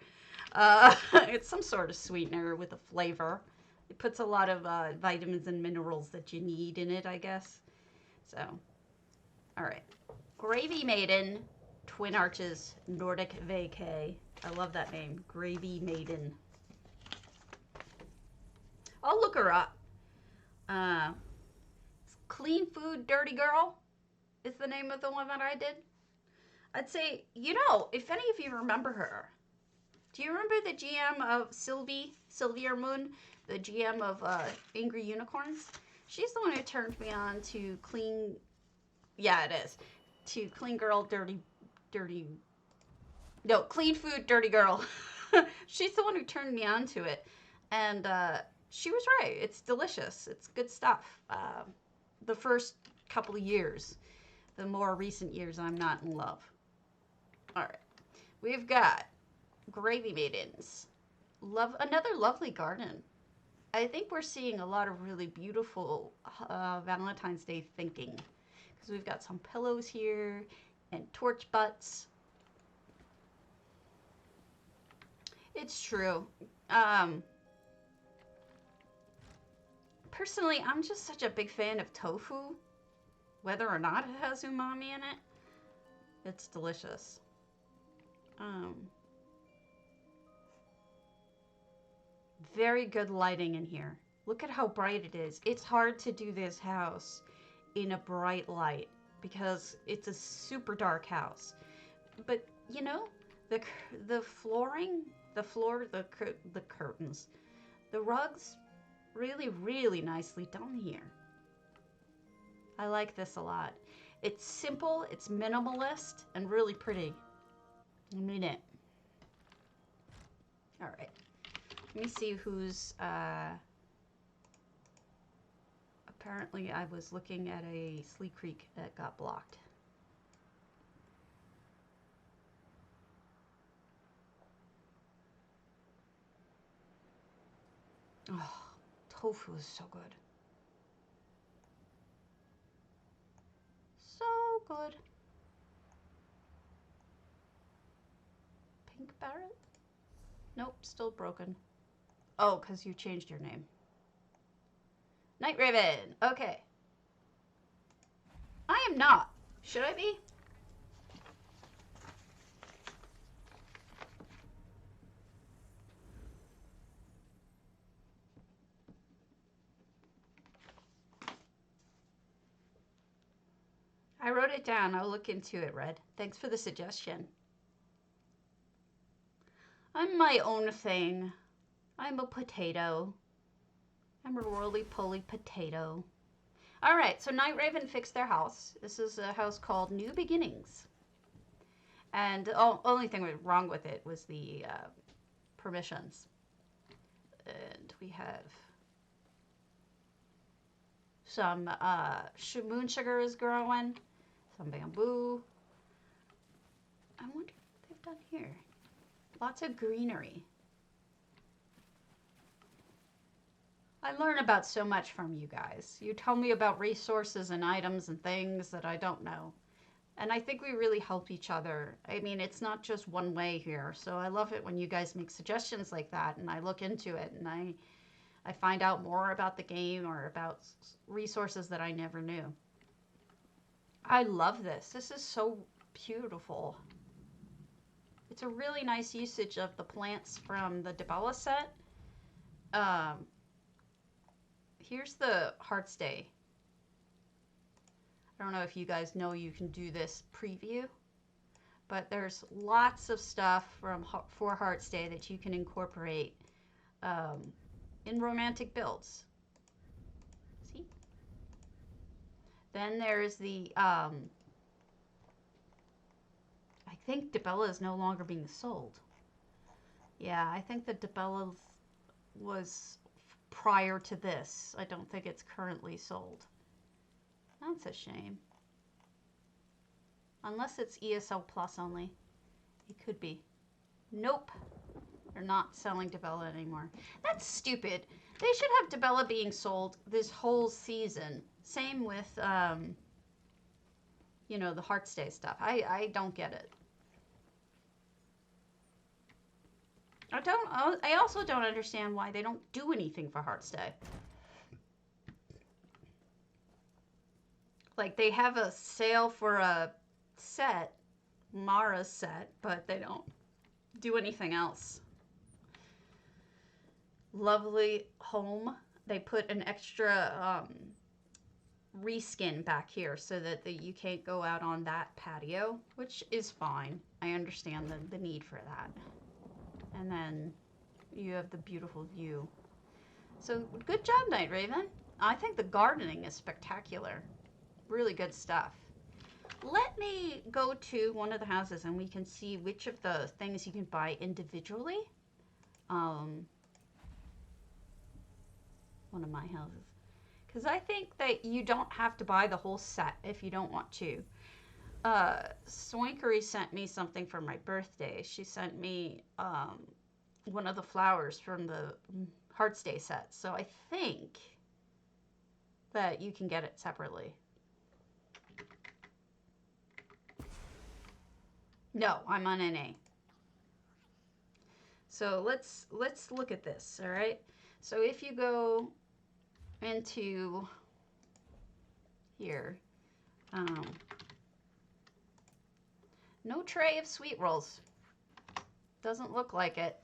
It's some sort of sweetener with a flavor. It puts a lot of vitamins and minerals that you need in it, I guess. So, all right. Gravy Maiden, Twin Arches, Nordic Vacay. I love that name, Gravy Maiden. I'll look her up. Clean Food Dirty Girl is the name of the one that I did. I'd say, you know, if any of you remember her, do you remember the GM of Sylvia Moon, the GM of Angry Unicorns? She's the one who turned me on to Clean, yeah, it is, to Clean Girl, Clean Food Dirty Girl. She's the one who turned me on to it. And she was right. It's delicious. It's good stuff. The first couple of years. The more recent years, I'm not in love. All right. We've got Gravy Maidens. Another lovely garden. I think we're seeing a lot of really beautiful Valentine's Day thinking. Because we've got some pillows here and torch butts. It's true. Um, Personally, I'm just such a big fan of tofu. Whether or not it has umami in it, it's delicious. Um, Very good lighting in here. Look at how bright it is. It's hard to do this house in a bright light because it's a super dark house. But you know, the the flooring, the floor, the curtains, the rugs, really nicely done here. I like this a lot. It's simple, it's minimalist, and really pretty. I mean it. All right. Let me see who's, apparently I was looking at a Slee Creek that got blocked. Oh, tofu is so good. So good. Pink Barrett? Nope, still broken. Oh, because you changed your name. Night Raven. Okay. I am not. Should I be? I wrote it down. I'll look into it, Red. Thanks for the suggestion. I'm my own thing. I'm a potato. I'm a roly-poly potato. All right, so Night Raven fixed their house. This is a house called New Beginnings. And the only thing wrong with it was the permissions. And we have some moon sugar is growing, some bamboo. I wonder what they've done here. Lots of greenery. I learn about so much from you guys. You tell me about resources and items and things that I don't know. And I think we really help each other. I mean, it's not just one way here. So I love it when you guys make suggestions like that and I look into it and I find out more about the game or about resources that I never knew. I love this. This is so beautiful. It's a really nice usage of the plants from the Debella set. Here's the Heartstay. I don't know if you guys know you can do this preview, but there's lots of stuff for Heartstay that you can incorporate in romantic builds. See? Then there's the, I think Debella is no longer being sold. Yeah, I think the Debella was prior to this. I don't think it's currently sold. That's a shame. Unless it's ESO Plus only. It could be. Nope. They're not selling Debella anymore. That's stupid. They should have Debella being sold this whole season. Same with, you know, the Heartstay stuff. I don't get it. I also don't understand why they don't do anything for Heartstay. Like, they have a sale for a set, Mara's set, but they don't do anything else. Lovely home. They put an extra reskin back here so that you can't go out on that patio, which is fine. I understand the need for that. And then you have the beautiful view. So good job, Night Raven. I think the gardening is spectacular. Really good stuff. Let me go to one of the houses and we can see which of the things you can buy individually. One of my houses. Because I think that you don't have to buy the whole set if you don't want to. Swankery sent me something for my birthday. She sent me one of the flowers from the Heartstay set. So I think that you can get it separately. No, I'm on NA. So let's look at this, all right? So if you go into here, no tray of sweet rolls. Doesn't look like it.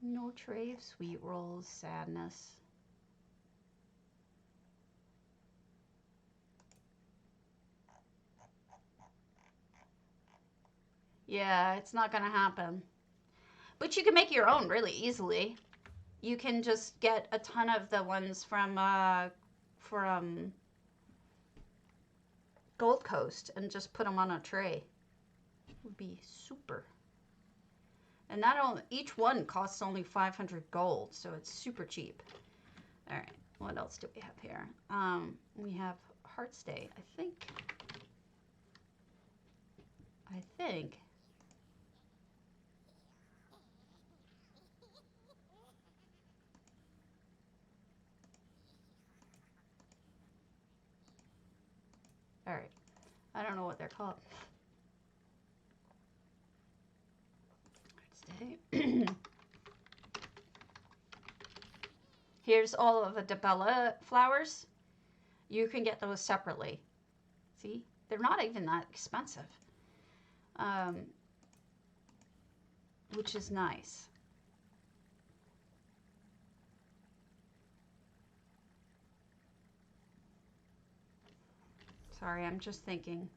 No tray of sweet rolls, sadness. Yeah, it's not gonna happen. But you can make your own really easily. You can just get a ton of the ones from Gold Coast and just put them on a tray. It would be super. And that only, each one costs only 500 gold, so it's super cheap. All right, what else do we have here? We have Heartstay, I think. All right, I don't know what they're called. Heartstay. Here's all of the Debella flowers. You can get those separately. See, they're not even that expensive, which is nice. Sorry, I'm just thinking.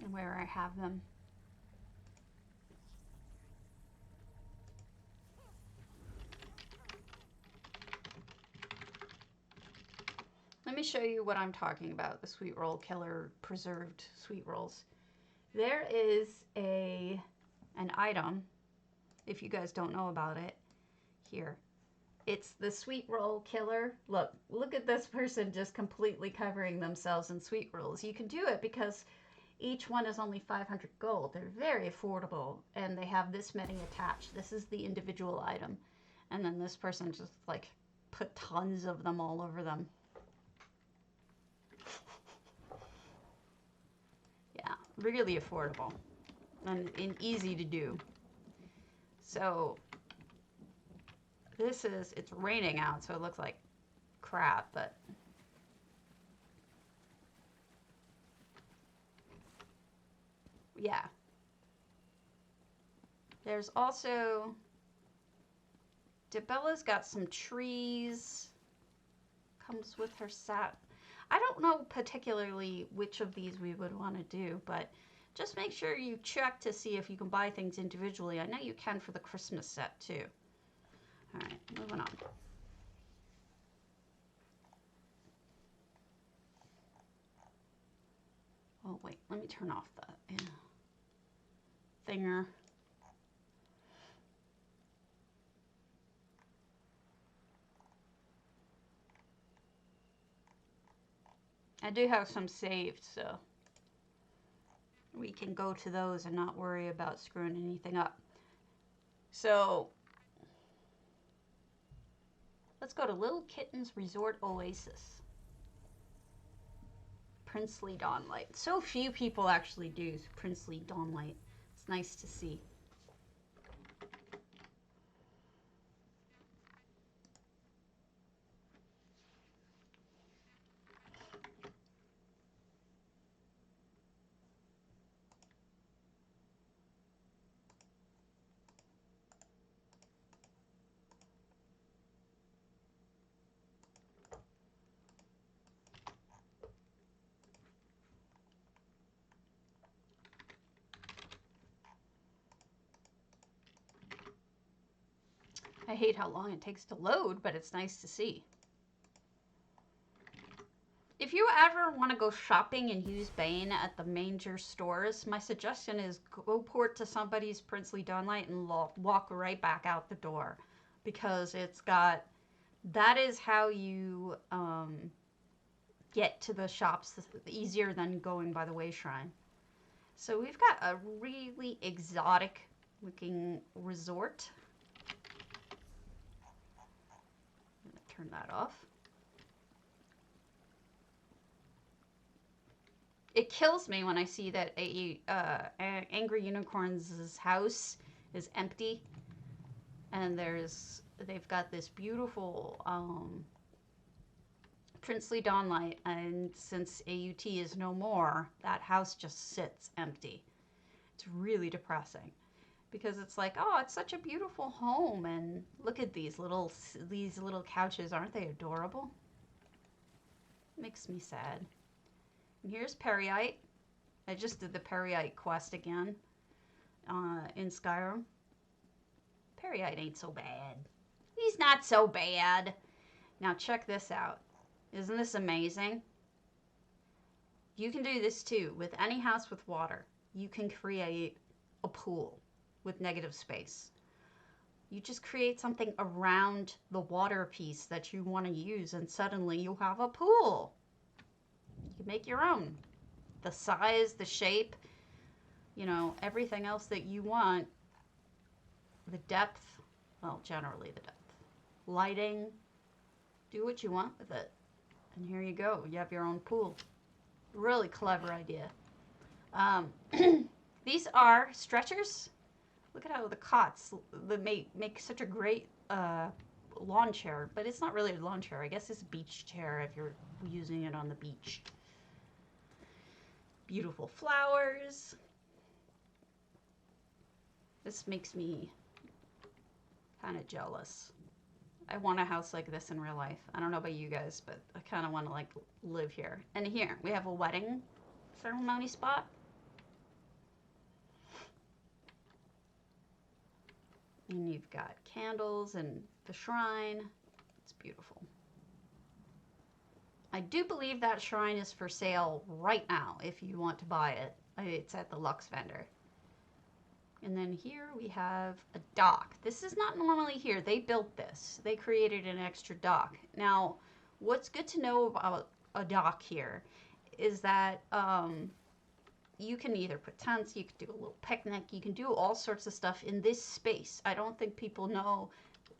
And where I have them. Let me show you what I'm talking about, the sweet roll killer preserved sweet rolls. There is an item, if you guys don't know about it, here. It's the sweet roll killer. Look at this person just completely covering themselves in sweet rolls. You can do it because each one is only 500 gold. They're very affordable, and they have this many attached. This is the individual item. And then this person just like put tons of them all over them. Yeah, really affordable and easy to do. So this is, it's raining out, so it looks like crap, but yeah. There's also, Debella's got some trees, comes with her set. I don't know particularly which of these we would want to do, but just make sure you check to see if you can buy things individually. I know you can for the Christmas set too. All right, moving on. Oh wait, let me turn off the thinger. I do have some saved, so we can go to those and not worry about screwing anything up. So let's go to Little Kitten's Resort Oasis. Princely Dawnlight. So few people actually do Princely Dawnlight. It's nice to see. I hate how long it takes to load, but it's nice to see. If you ever want to go shopping and use Bane at the major stores, my suggestion is go port to somebody's Princely Dawnlight and walk right back out the door, because it's got, that is how you get to the shops easier than going by the way shrine. So we've got a really exotic looking resort. I'm gonna turn that off. It kills me when I see that Angry Unicorn's house is empty, and they've got this beautiful princely dawnlight, and since AUT is no more, that house just sits empty. It's really depressing because it's like, oh, it's such a beautiful home, and look at these little couches, aren't they adorable? Makes me sad. And here's Peryite. I just did the Peryite quest again in Skyrim. Peryite ain't so bad. He's not so bad. Now check this out. Isn't this amazing? You can do this too. With any house with water, you can create a pool with negative space. You just create something around the water piece that you want to use, and suddenly you have a pool. You can make your own. The size, the shape, you know, everything else that you want. The depth, well, generally the depth. Lighting, do what you want with it. And here you go. You have your own pool. Really clever idea. These are stretchers. Look at how the cots make such a great lawn chair. But it's not really a lawn chair. I guess it's a beach chair if you're using it on the beach. Beautiful flowers. This makes me kind of jealous. I want a house like this in real life. I don't know about you guys, but I kind of want to like live here. And here we have a wedding ceremony spot. And you've got candles and the shrine. It's beautiful. I do believe that shrine is for sale right now if you want to buy it. It's at the Lux vendor. And then here we have a dock. This is not normally here. They built this. They created an extra dock. Now, what's good to know about a dock here is that you can either put tents, you can do a little picnic, you can do all sorts of stuff in this space. I don't think people know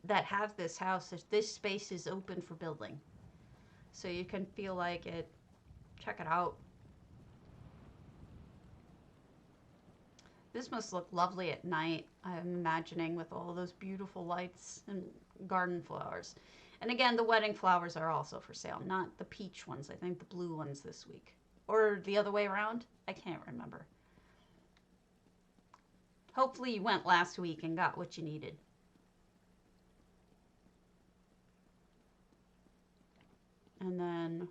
that have this house that this space is open for building. So you can feel like it. Check it out. This must look lovely at night, I'm imagining, with all those beautiful lights and garden flowers. And again, the wedding flowers are also for sale, not the peach ones. I think the blue ones this week. Or the other way around? I can't remember. Hopefully you went last week and got what you needed. And then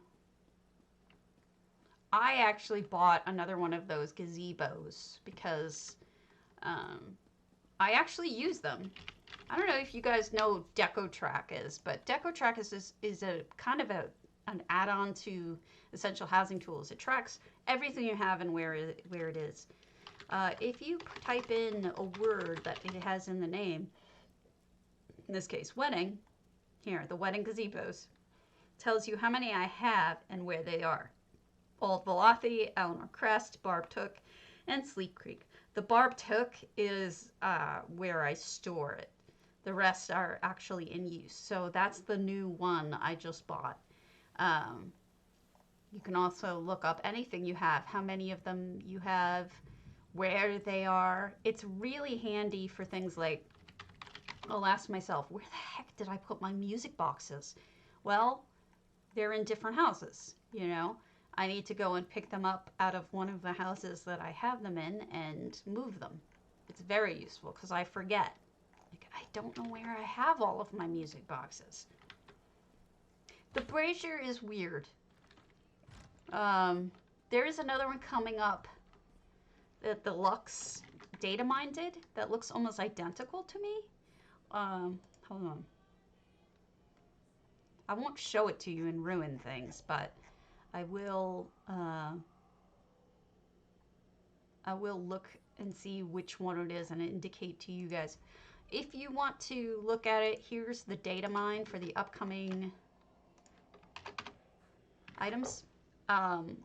I actually bought another one of those gazebos because I actually use them. I don't know if you guys know what DecoTrack is, but DecoTrack is a kind of an add-on to Essential Housing Tools. It tracks everything you have and where it is. If you type in a word that it has in the name, in this case, wedding, here, the wedding gazebos, tells you how many I have and where they are. Old Velocity, Eleanor Crest, Barb Took, and Sleep Creek. The Barb Took is where I store it. The rest are actually in use. So that's the new one I just bought. You can also look up anything you have, how many of them you have, where they are. It's really handy for things like, I'll ask myself, where the heck did I put my music boxes? Well, they're in different houses, you know. I need to go and pick them up out of one of the houses that I have them in and move them. It's very useful because I forget. Like, I don't know where I have all of my music boxes. The brazier is weird. There is another one coming up that the Lux data mine did that looks almost identical to me. Hold on. I won't show it to you and ruin things, but I will look and see which one it is and indicate to you guys. If you want to look at it, here's the data mine for the upcoming items. Um,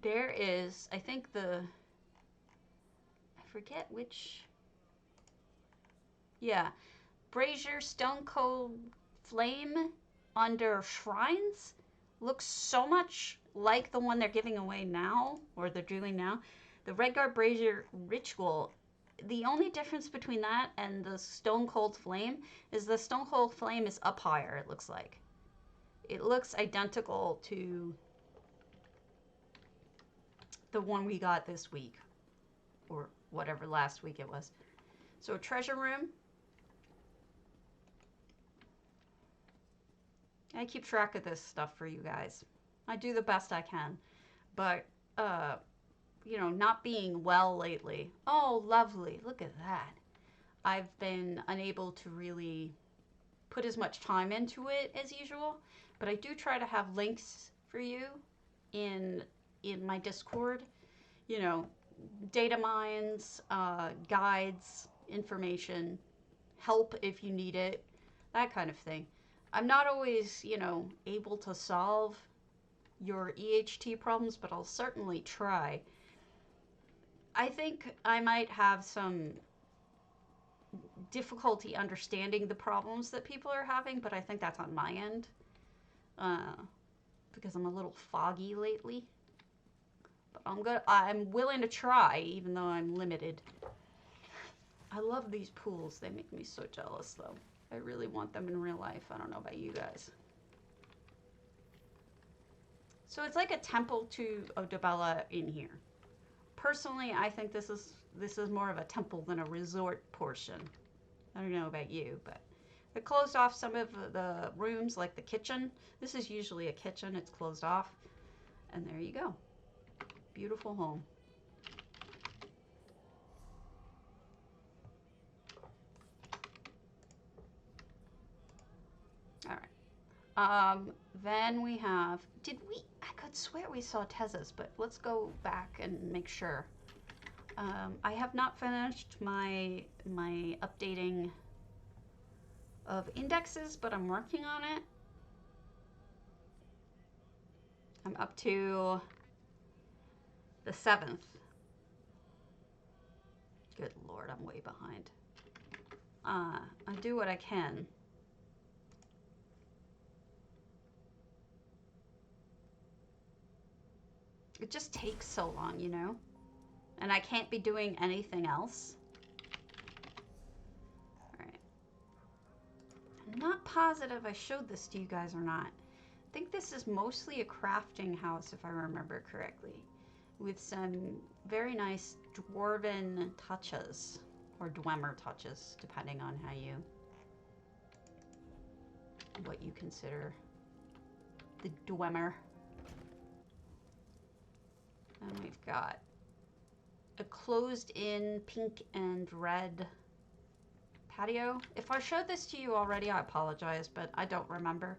there is, I think I forget which, yeah, Brazier Stone Cold Flame under Shrines looks so much like the one they're giving away now, or they're doing now. The Redguard Brazier Ritual, the only difference between that and the Stone Cold Flame is the Stone Cold Flame is up higher, it looks like. It looks identical to the one we got this week, or whatever last week it was. So, Treasure Room. I keep track of this stuff for you guys. I do the best I can. But, not being well lately. Oh, lovely. Look at that. I've been unable to really put as much time into it as usual, but I do try to have links for you in my Discord. Data mines, guides, information, help if you need it, that kind of thing. I'm not always, able to solve your EHT problems, but I'll certainly try. I think I might have some difficulty understanding the problems that people are having, but I think that's on my end, because I'm a little foggy lately. But I'm willing to try, even though I'm limited. I love these pools. They make me so jealous, though. I really want them in real life. I don't know about you guys. So it's like a temple to Odabella in here. Personally, I think this is more of a temple than a resort portion. I don't know about you, but they closed off some of the rooms, like the kitchen. This is usually a kitchen. It's closed off. And there you go. Beautiful home. All right. Then we have, I could swear we saw Tezza's, but let's go back and make sure. I have not finished my updating of indexes, but I'm working on it. I'm up to the 7th. Good Lord, I'm way behind. I do what I can. It just takes so long, And I can't be doing anything else. Alright. I'm not positive I showed this to you guys or not. I think this is mostly a crafting house, if I remember correctly. With some very nice dwarven touches. Or dwemer touches, depending on what you consider the dwemer. And we've got a closed-in pink and red patio. If I showed this to you already, I apologize, but I don't remember.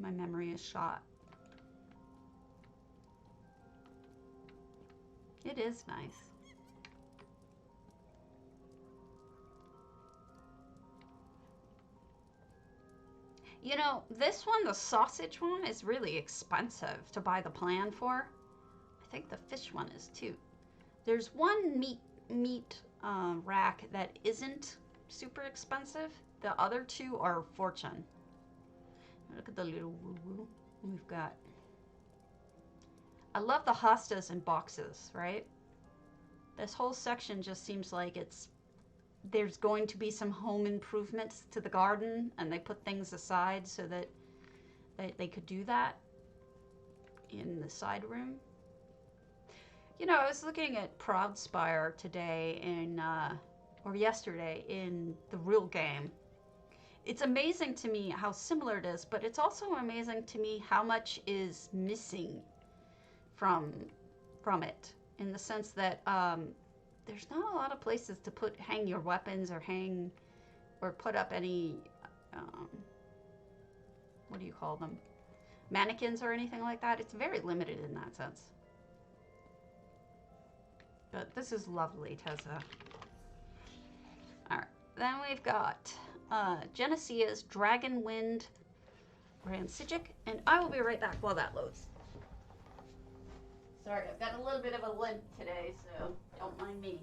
My memory is shot. It is nice. This one, the sausage one, is really expensive to buy the plan for. I think the fish one is too. There's one meat rack that isn't super expensive. The other two are fortune. Look at the little woo-woo we've got. I love the hostas in boxes, right? This whole section just seems like there's going to be some home improvements to the garden, and they put things aside so that they could do that in the side room. I was looking at Proudspire today or yesterday in the real game. It's amazing to me how similar it is, but it's also amazing to me how much is missing from it, in the sense that there's not a lot of places to hang your weapons or put up any, what do you call them? Mannequins or anything like that. It's very limited in that sense. But this is lovely, Tessa. All then we've got Genesia's Dragon Wind Rancidic, and I will be right back while that loads. Sorry, I've got a little bit of a limp today, so don't mind me.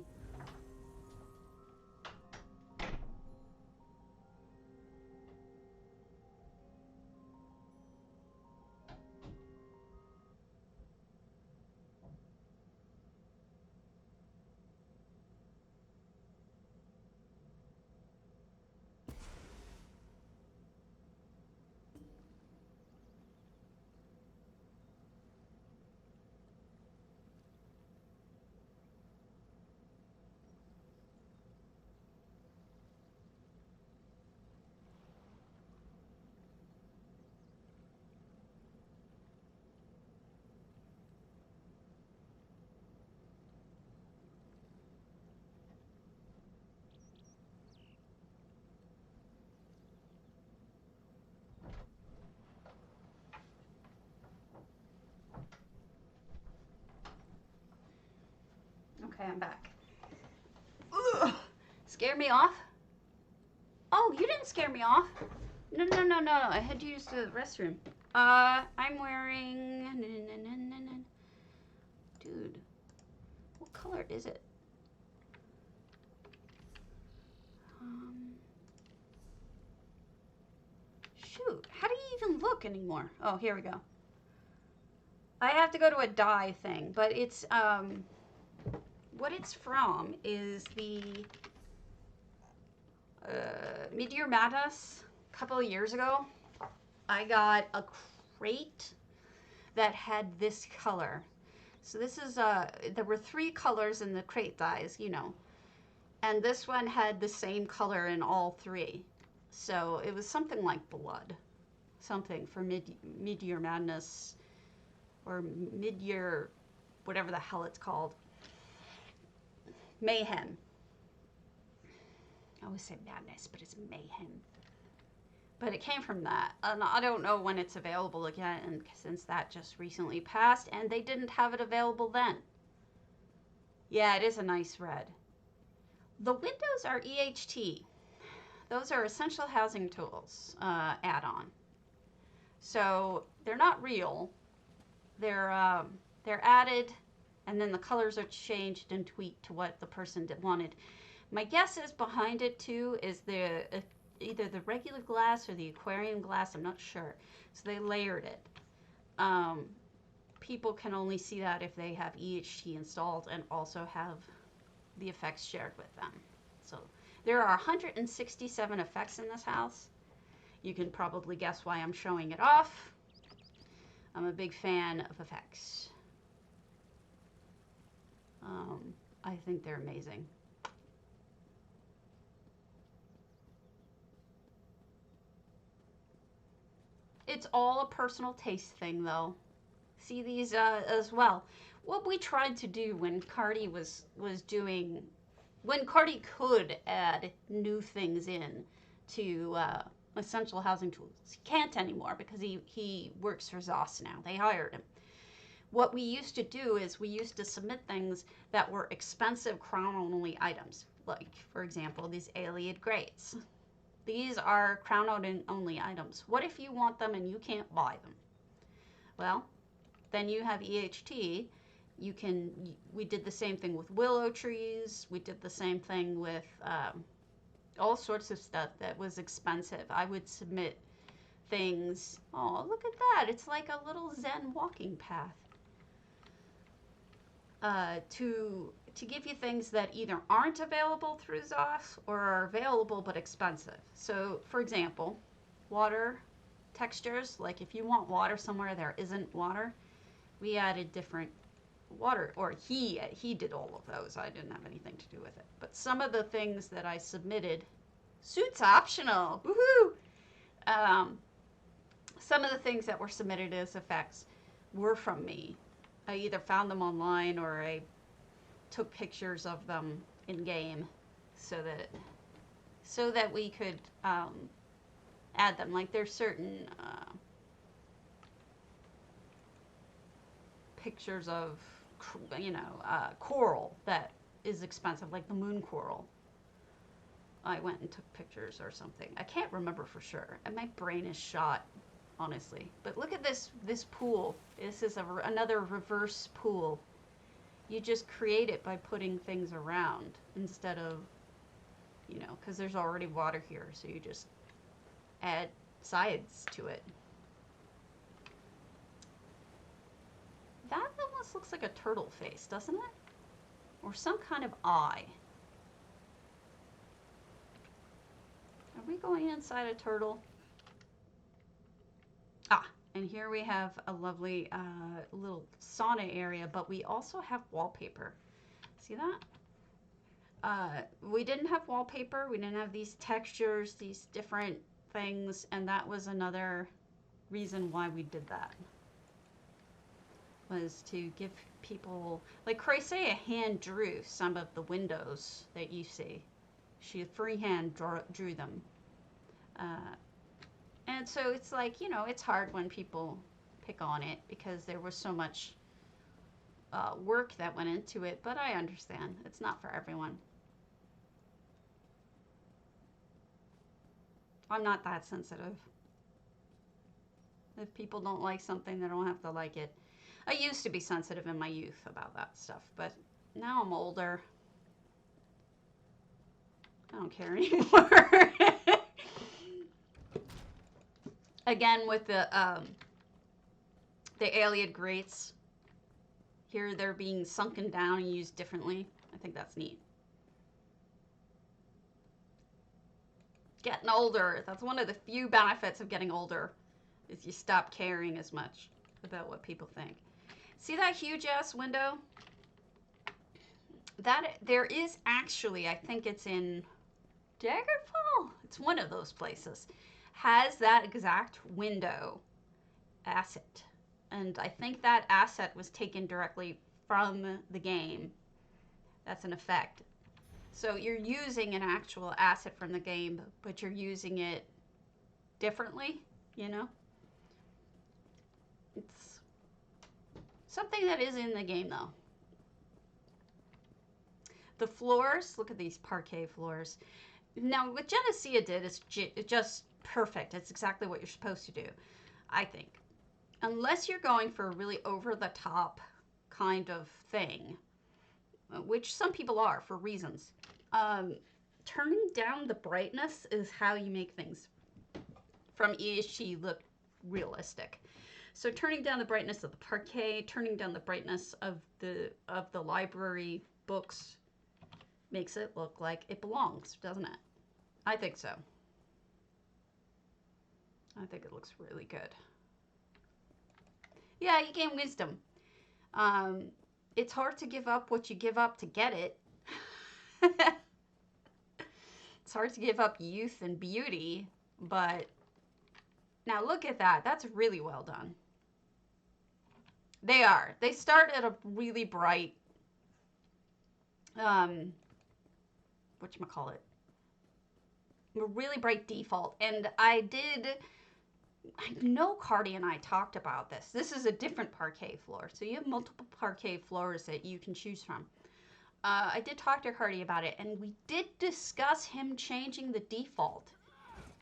Okay, I'm back. Ugh. Scare me off? Oh, you didn't scare me off. No. I had to use the restroom. I'm wearing... Dude. What color is it? Shoot. How do you even look anymore? Oh, here we go. I have to go to a dye thing, but it's, what it's from is the Mid-Year Madness a couple of years ago. I got a crate that had this color. So this is, there were 3 colors in the crate dyes, you know. And this one had the same color in all 3. So it was something like blood. Something for Mid-Year Madness or Mid-Year, whatever the hell it's called. Mayhem. I always say madness, but it's mayhem. But it came from that. And I don't know when it's available again, and since that just recently passed, and they didn't have it available then. Yeah, it is a nice red. The windows are EHT. Those are Essential Housing Tools add-on. So they're not real. They're added, and then the colors are changed and tweaked to what the person wanted. My guess is behind it too is the either the regular glass or the aquarium glass. I'm not sure. So they layered it. People can only see that if they have EHT installed and also have the effects shared with them. So there are 167 effects in this house. You can probably guess why I'm showing it off. I'm a big fan of effects. I think they're amazing. It's all a personal taste thing, though. See these as well. What we tried to do when Cardi was doing, when Cardi could add new things in to Essential Housing Tools. He can't anymore because he works for ZOS now. They hired him. What we used to do is we used to submit things that were expensive crown-only items. Like, for example, these Allied grates. These are crown-only items. What if you want them and you can't buy them? Well, then you have EHT. We did the same thing with willow trees. We did the same thing with all sorts of stuff that was expensive. I would submit things. Oh, look at that. It's like a little Zen walking path. To give you things that either aren't available through ZOS or are available but expensive. So, for example, water textures. Like if you want water somewhere there isn't water, we added different water, or he did all of those. I didn't have anything to do with it. But some of the things that I submitted, suits optional, woohoo! Some of the things that were submitted as effects were from me. I either found them online or I took pictures of them in game so that we could add them. Like there's certain pictures of coral that is expensive, like the moon coral. I went and took pictures or something. I can't remember for sure. And my brain is shot, honestly. But look at this pool. This is another reverse pool. You just create it by putting things around instead of, you know, because there's already water here. So you just add sides to it. That almost looks like a turtle face, doesn't it? Or some kind of eye. Are we going inside a turtle? Ah, and here we have a lovely little sauna area, but we also have wallpaper. See that? We didn't have wallpaper. We didn't have these textures, these different things, and that was another reason why we did that. Was to give people, like Croisset hand drew some of the windows that you see. She freehand drew them. And so it's like, you know, it's hard when people pick on it because there was so much work that went into it, but I understand. It's not for everyone. I'm not that sensitive. If people don't like something, they don't have to like it. I used to be sensitive in my youth about that stuff, but now I'm older. I don't care anymore. Again, with the alien grates, here they're being sunken down and used differently. I think that's neat. Getting older. That's one of the few benefits of getting older, is you stop caring as much about what people think. See that huge ass window? That there is actually, I think it's in Daggerfall. It's one of those places. Has that exact window asset. And I think that asset was taken directly from the game. That's an effect. So you're using an actual asset from the game, but you're using it differently, you know? It's something that is in the game, though. The floors, look at these parquet floors. Now, what Genesea did is just perfect. It's exactly what you're supposed to do, I think. Unless you're going for a really over-the-top kind of thing, which some people are for reasons. Turning down the brightness is how you make things from ESG look realistic. So turning down the brightness of the parquet, turning down the brightness of the library books makes it look like it belongs, doesn't it? I think so. I think it looks really good. Yeah, you gain wisdom. It's hard to give up what you give up to get it. It's hard to give up youth and beauty, but now look at that. That's really well done. They are. They start at a really bright, whatchamacallit, a really bright default. And I know Cardi and I talked about this. This is a different parquet floor. So you have multiple parquet floors that you can choose from. I did talk to Cardi about it, and we did discuss him changing the default.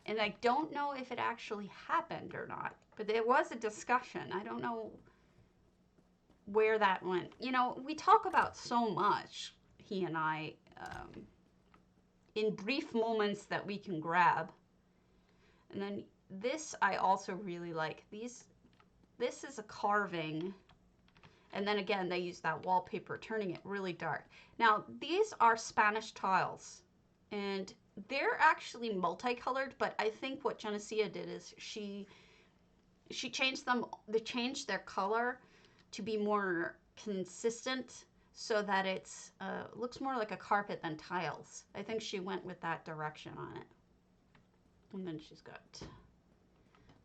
And I don't know if it actually happened or not, but there was a discussion. I don't know where that went. You know, we talk about so much, he and I, in brief moments that we can grab. And then this I also really like. This is a carving. And then again, they use that wallpaper, turning it really dark. Now, these are Spanish tiles. And they're actually multicolored, but I think what Genesea did is she changed them. They changed their color to be more consistent so that it's looks more like a carpet than tiles. I think she went with that direction on it. And then she's got,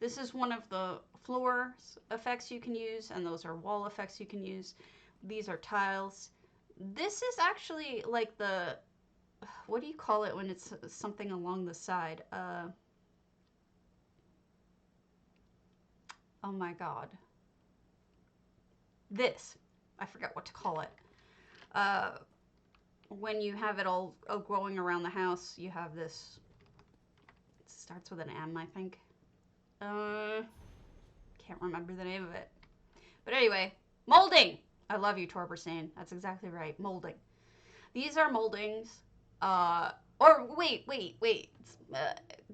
this is one of the floor effects you can use, and those are wall effects you can use. These are tiles. This is actually like the, what do you call it when it's something along the side? Oh my God. This, I forgot what to call it. when you have it all growing around the house, you have this, it starts with an M, I think. Can't remember the name of it. But anyway, molding. I love you, Torbersane. That's exactly right. Molding. These are moldings. Or wait.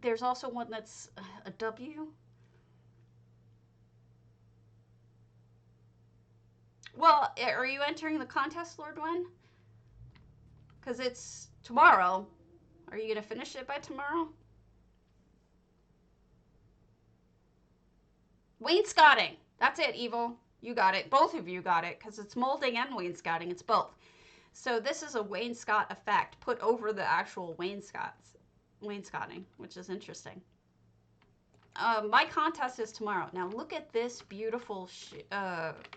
There's also one that's a W. Well, are you entering the contest, Lord Wen? Because it's tomorrow. Are you going to finish it by tomorrow? Wainscoting. That's it, Evil. You got it. Both of you got it, because it's molding and wainscoting. It's both. So this is a wainscot effect put over the actual wainscoting, which is interesting. My contest is tomorrow. Now look at this beautiful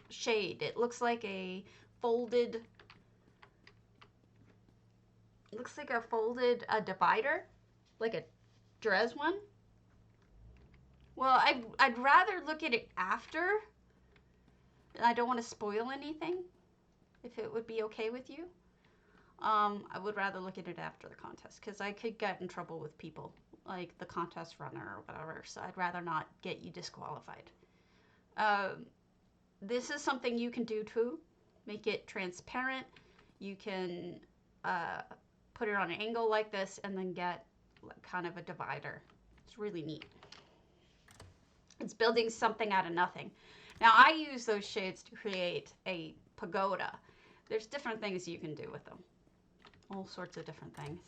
shade. It looks like a folded. It looks like a folded divider, like a Dres one. Well, I'd rather look at it after. I don't want to spoil anything. If it would be okay with you, I would rather look at it after the contest, because I could get in trouble with people, like the contest runner or whatever, so I'd rather not get you disqualified. This is something you can do too. Make it transparent. You can put it on an angle like this and then get kind of a divider. It's really neat. It's building something out of nothing. Now I use those shades to create a pagoda. There's different things you can do with them. All sorts of different things.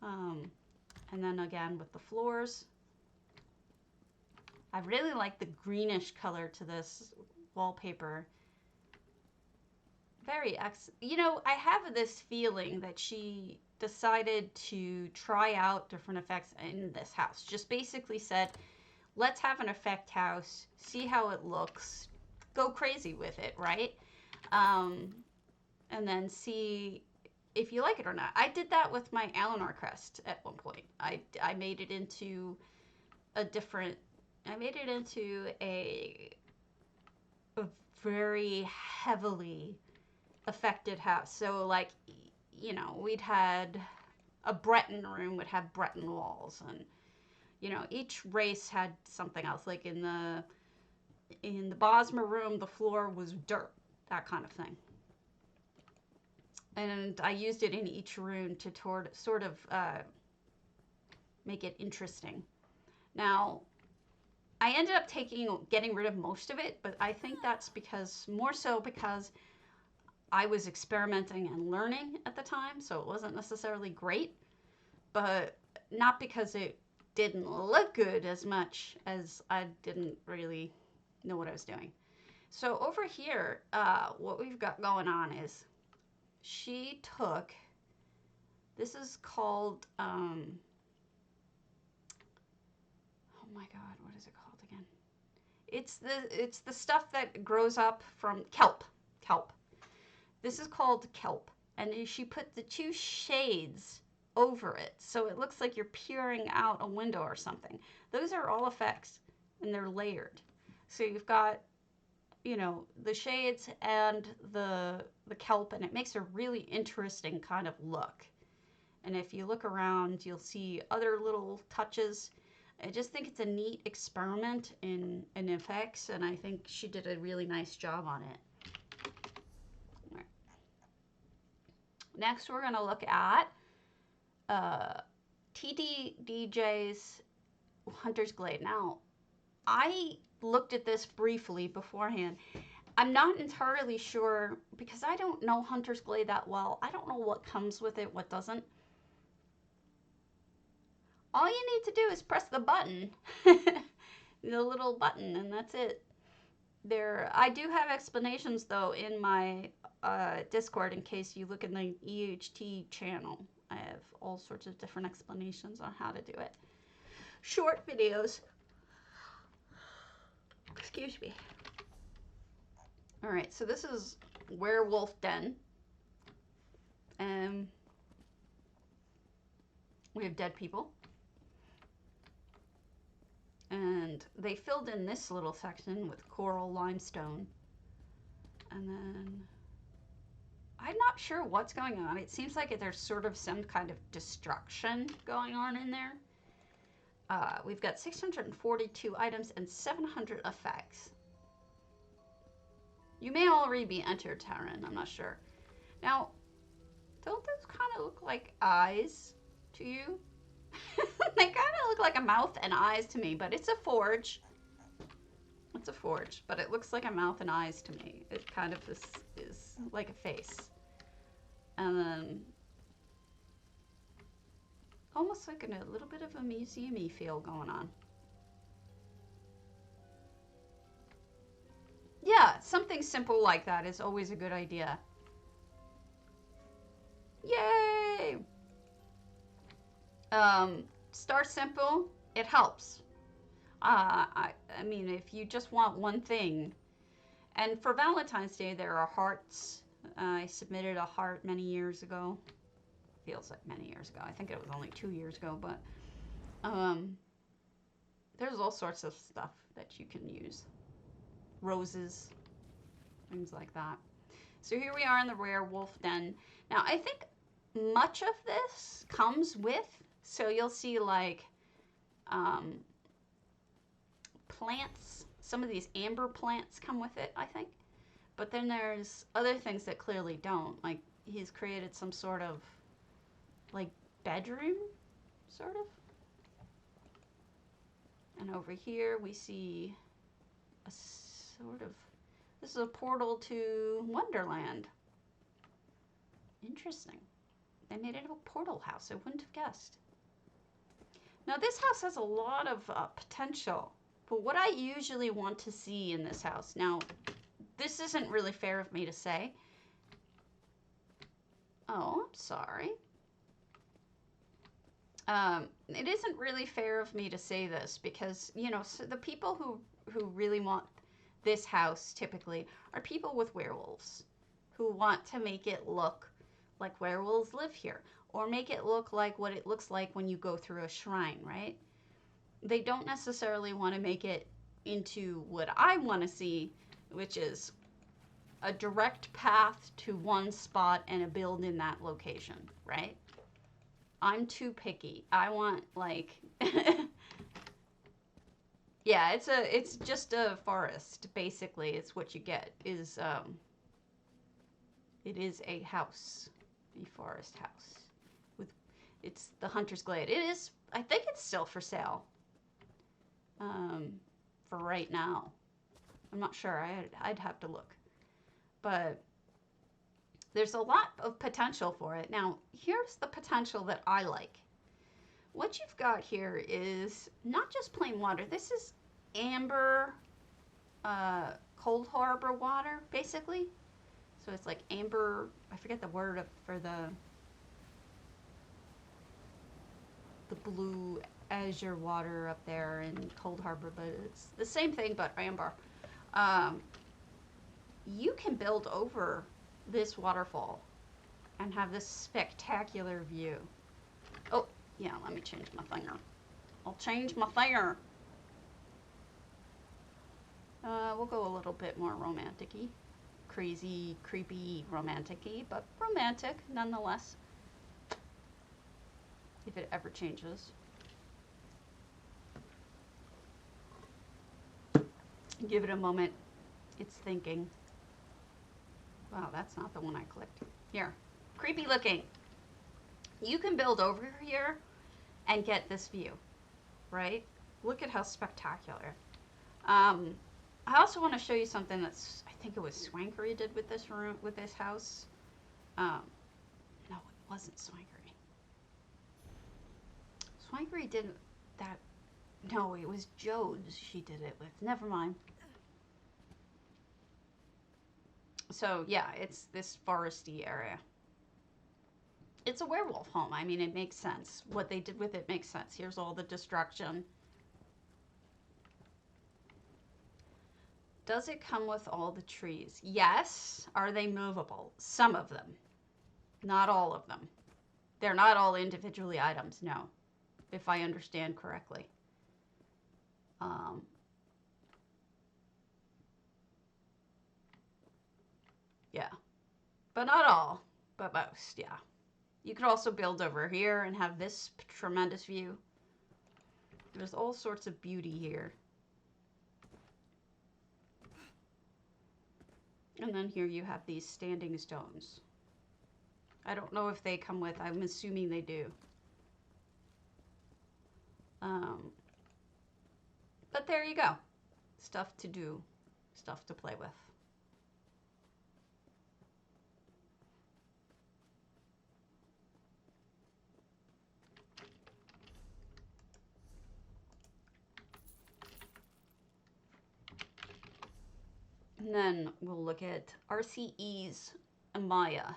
And then again with the floors. I really like the greenish color to this wallpaper. You know, I have this feeling that she decided to try out different effects in this house. Just basically said, let's have an effect house, see how it looks, go crazy with it, right? And then see if you like it or not. I did that with my Eleanor crest at one point. I made it into a very heavily affected house. So like, you know, we'd had a Breton room would have Breton walls, and you know, each race had something else. Like in the Bosmer room, the floor was dirt, that kind of thing. And I used it in each room to sort of make it interesting. Now, I ended up getting rid of most of it, but I think that's more so because I was experimenting and learning at the time, so it wasn't necessarily great, but not because it didn't look good as much as I didn't really know what I was doing. So over here, what we've got going on is she took, this is called, oh my God, what is it called again? It's the stuff that grows up from kelp. This is called kelp, and she put the two shades over it, so it looks like you're peering out a window or something. Those are all effects, and they're layered. So you've got, you know, the shades and the kelp, and it makes a really interesting kind of look. And if you look around, you'll see other little touches. I just think it's a neat experiment in effects, and I think she did a really nice job on it. All right. Next, we're going to look at TDJ's Hunter's Glade. Now, I looked at this briefly beforehand. I'm not entirely sure, because I don't know Hunter's Glade that well. I don't know what comes with it, what doesn't. All you need to do is press the button, the little button, and that's it. I do have explanations, though, in my Discord, in case you look in the EHT channel. I have all sorts of different explanations on how to do it. Short videos. Excuse me. All right, so this is Werewolf Den. We have dead people. And they filled in this little section with coral limestone. And then I'm not sure what's going on. It seems like there's sort of some kind of destruction going on in there. We've got 642 items and 700 effects. You may already be entered, Taryn. I'm not sure. Now, don't those kind of look like eyes to you? They kind of look like a mouth and eyes to me, but it's a forge. It's a forge, but it looks like a mouth and eyes to me. It kind of is like a face. And then almost like a little bit of a museum-y feel going on. Yeah, something simple like that is always a good idea. Yay! Start simple, it helps. I mean, if you just want one thing, and for Valentine's Day, there are hearts. I submitted a heart many years ago. Feels like many years ago. I think it was only 2 years ago, but there's all sorts of stuff that you can use. Roses, things like that. So here we are in the Werewolf Den. Now, I think much of this comes with, so you'll see like plants. Some of these amber plants come with it, I think. But then there's other things that clearly don't. Like he's created some sort of like bedroom, sort of. And over here we see a sort of, this is a portal to Wonderland. Interesting. They made it a portal house. I wouldn't have guessed. Now this house has a lot of potential. But what I usually want to see in this house, now this isn't really fair of me to say. Oh, I'm sorry. It isn't really fair of me to say this because, you know, so the people who really want this house typically are people with werewolves who want to make it look like werewolves live here or make it look like what it looks like when you go through a shrine, right? They don't necessarily want to make it into what I want to see, which is a direct path to one spot and a build in that location, right? I'm too picky. I want like yeah, it's just a forest basically. It's what you get is it is a house, a forest house with it's the Hunter's Glade. It is, I think it's still for sale. For right now. I'm not sure. I'd have to look. But there's a lot of potential for it. Now, here's the potential that I like. What you've got here is not just plain water. This is amber Cold Harbor water, basically. So it's like amber, I forget the word for the blue azure water up there in Cold Harbor, but it's the same thing, but amber. You can build over this waterfall and have this spectacular view. Oh, yeah, let me change my finger. I'll change my finger. We'll go a little bit more romantic-y. Crazy, creepy, romantic-y, but romantic nonetheless. If it ever changes. Give it a moment. It's thinking. Wow, that's not the one I clicked. Here. Creepy looking. You can build over here and get this view, right? Look at how spectacular. I also want to show you something that's, I think it was Swankery did with this room, with this house. No, it wasn't Swankery. Swankery did that. No, it was Jodes she did it with. Never mind. So, yeah, it's this foresty area. It's a werewolf home. I mean, it makes sense. What they did with it makes sense. Here's all the destruction. Does it come with all the trees? Yes. Are they movable? Some of them. Not all of them. They're not all individually items, no. If I understand correctly. Yeah. But not all, but most, yeah. You could also build over here and have this tremendous view. There's all sorts of beauty here. And then here you have these standing stones. I don't know if they come with, I'm assuming they do. But there you go. Stuff to do, stuff to play with. And then we'll look at RCE's Amaya.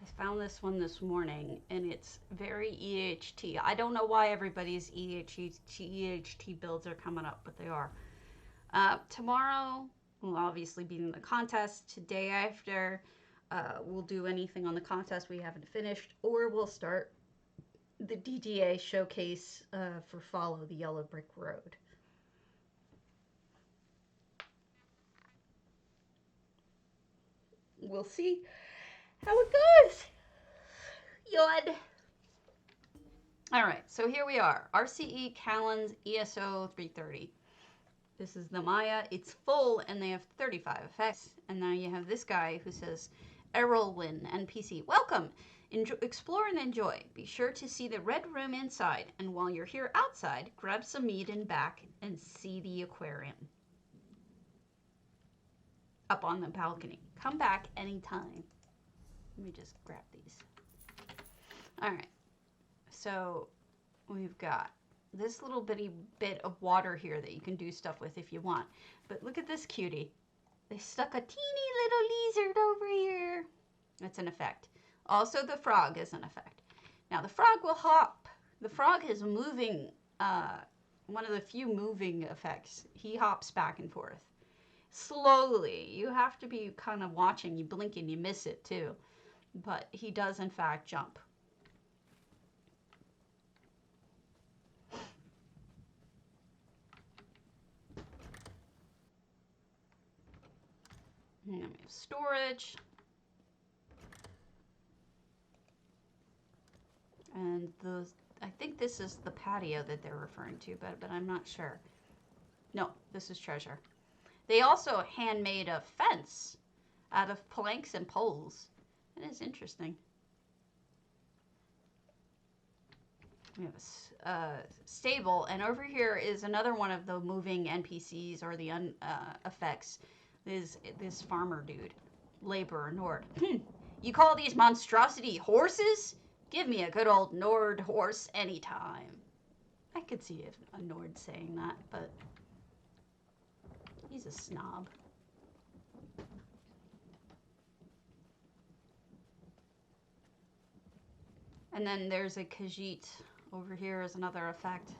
I found this one this morning, and it's very EHT. I don't know why everybody's EHT builds are coming up, but they are. Tomorrow will obviously be in the contest. Today after, we'll do anything on the contest we haven't finished, or we'll start the DDA showcase for Follow the Yellow Brick Road. We'll see how it goes. Yawn. All right, so here we are. RCE Callan's ESO 330. This is the Maya. It's full, and they have 35 effects. And now you have this guy who says, Errolwyn, NPC. Welcome. Explore and enjoy. Be sure to see the red room inside. And while you're here outside, grab some meat and back and see the aquarium. Up on the balcony. Come back anytime. Let me just grab these. All right. So we've got this little bitty bit of water here that you can do stuff with if you want. But look at this cutie. They stuck a teeny little lizard over here. That's an effect. Also, the frog is an effect. Now, the frog will hop. The frog is moving, one of the few moving effects. He hops back and forth. Slowly. You have to be kind of watching. You blink and you miss it too. But he does, in fact, jump. And we have storage. And I think this is the patio that they're referring to, but I'm not sure. No, this is treasure. They also handmade a fence out of planks and poles. That is interesting. We have a stable, and over here is another one of the moving NPCs or the effects. Is this farmer dude, Laborer Nord. You call these monstrosity horses? Give me a good old Nord horse anytime. I could see a Nord saying that, but he's a snob. And then there's a Khajiit. Over here is another effect.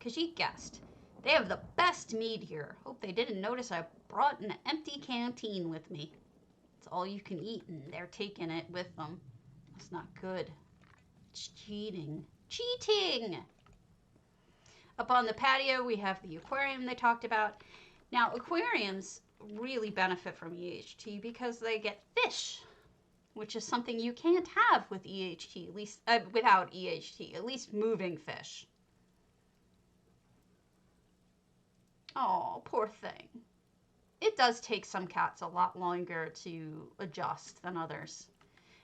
Khajiit guest. They have the best mead here. Hope they didn't notice I brought an empty canteen with me. It's all you can eat, and they're taking it with them. That's not good. It's cheating. Cheating! Up on the patio, we have the aquarium they talked about. Now, aquariums really benefit from EHT because they get fish, which is something you can't have with EHT, at least without EHT, at least moving fish. Oh, poor thing. It does take some cats a lot longer to adjust than others.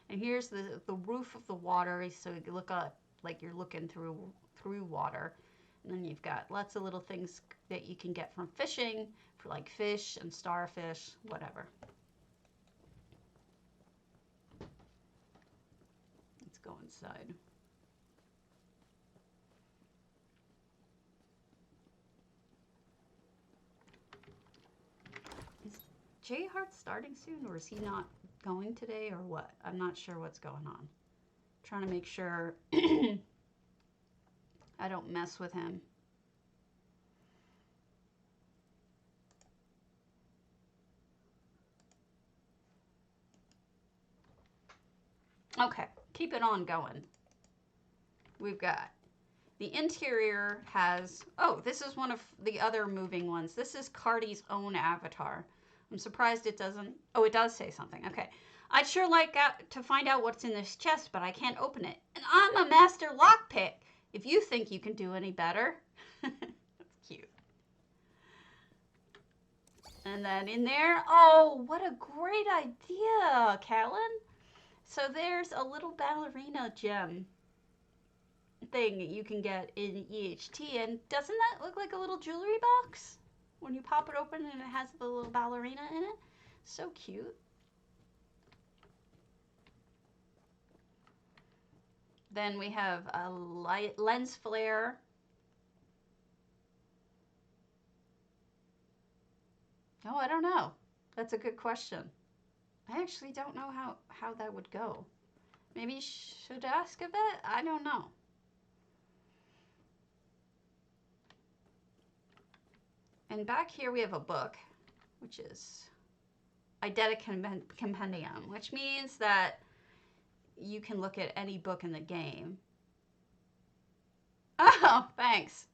And here's the roof of the water, so you look up like you're looking through water. And then you've got lots of little things that you can get from fishing, for like fish and starfish, whatever. Let's go inside. Is J Hart starting soon, or is he not going today, or what? I'm not sure what's going on. I'm trying to make sure I don't mess with him. Okay, keep it on going. We've got the interior has, oh, this is one of the other moving ones. This is Cardi's own avatar. I'm surprised it doesn't. Oh, it does say something. Okay. I'd sure like to find out what's in this chest, but I can't open it. And I'm a master lockpick. If you think you can do any better. That's cute. And then in there, oh, what a great idea, Callan. So there's a little ballerina gem thing you can get in EHT. And doesn't that look like a little jewelry box? When you pop it open and it has the little ballerina in it. So cute. Then we have a lens flare. Oh, I don't know. That's a good question. I actually don't know how that would go. Maybe you should ask a vet? I don't know. And back here we have a book, which is Eidetic Compendium, which means that you can look at any book in the game. Oh, thanks.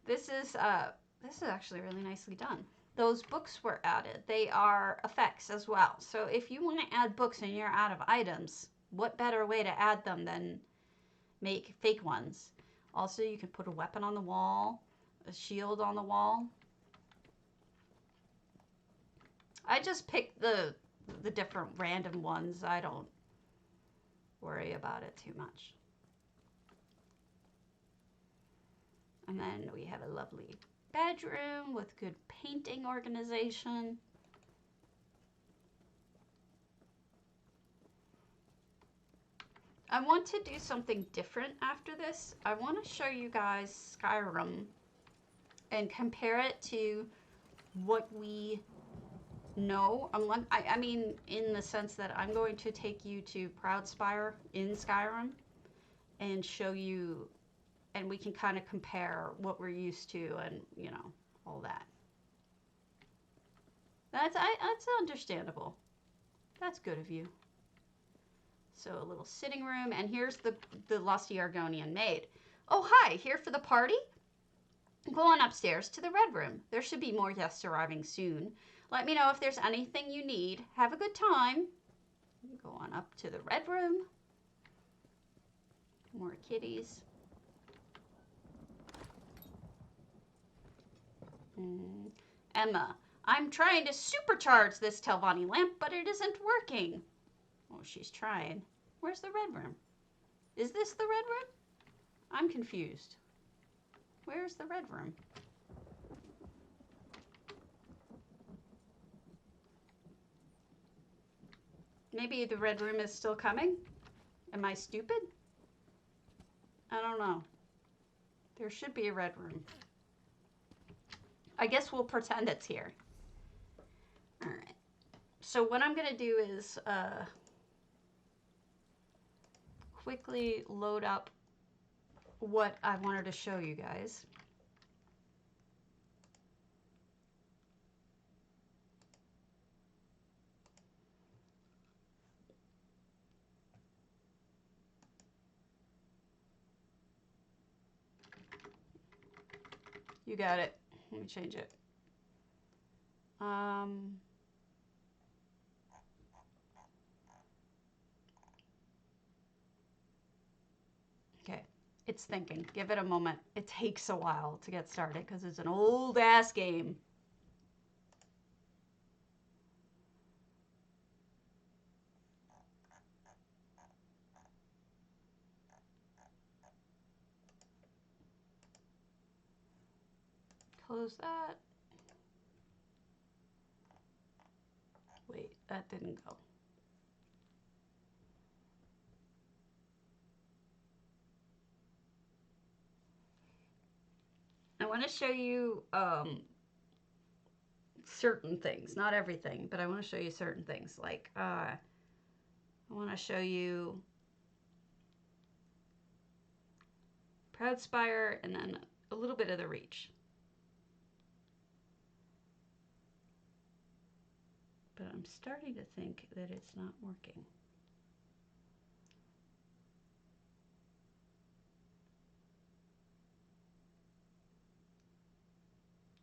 This is actually really nicely done. Those books were added. They are effects as well. So if you want to add books and you're out of items, what better way to add them than make fake ones? Also, you can put a weapon on the wall, a shield on the wall. I just picked the different random ones. I don't worry about it too much. And then we have a lovely bedroom with good painting organization. I want to do something different after this. I want to show you guys Skyrim and compare it to what we know. I mean, in the sense that I'm going to take you to Proudspire in Skyrim and show you, and we can kind of compare what we're used to and, you know, all that. That's understandable. That's good of you. So a little sitting room, and here's the lusty Argonian maid. Oh, hi, here for the party? Go on upstairs to the red room. There should be more guests arriving soon. Let me know if there's anything you need. Have a good time. Go on up to the red room. More kitties. Emma, I'm trying to supercharge this Telvanni lamp, but it isn't working. Oh, she's trying. Where's the red room? Is this the red room? I'm confused. Where's the red room? Maybe the red room is still coming? Am I stupid? I don't know. There should be a red room. I guess we'll pretend it's here. All right. So what I'm going to do is quickly load up what I wanted to show you guys. You got it. Let me change it. Okay, it's thinking. Give it a moment. It takes a while to get started because it's an old ass game. Close that. Wait, that didn't go. I want to show you certain things, not everything, but I want to show you certain things. Like, I want to show you Proudspire and then a little bit of the Reach. But I'm starting to think that it's not working.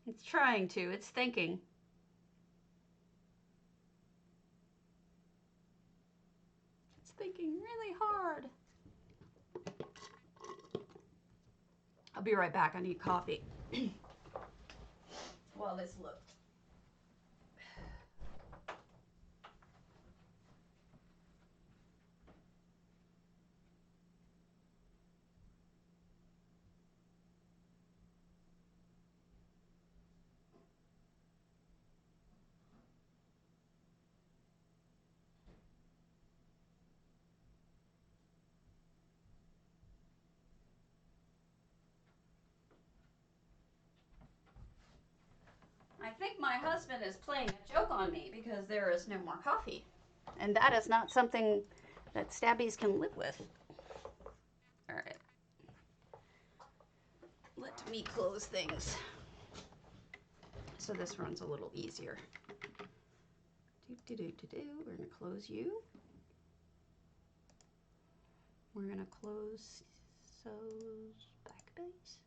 It's trying to. It's thinking. I'll be right back. I need coffee. Well, this look. I think my husband is playing a joke on me because there is no more coffee. And that is not something that stabbies can live with. All right. Let me close things so this runs a little easier. We're going to close you. We're going to close those back base.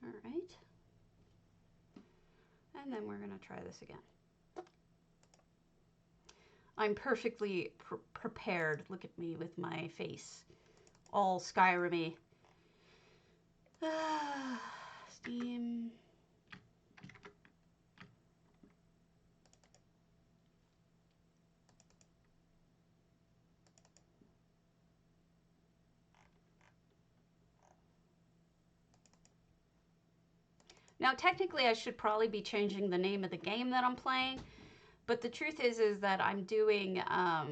All right. And then we're going to try this again. I'm perfectly prepared. Look at me with my face all Skyrim-y. Steam. Now, technically, I should probably be changing the name of the game that I'm playing, but the truth is that I'm doing, I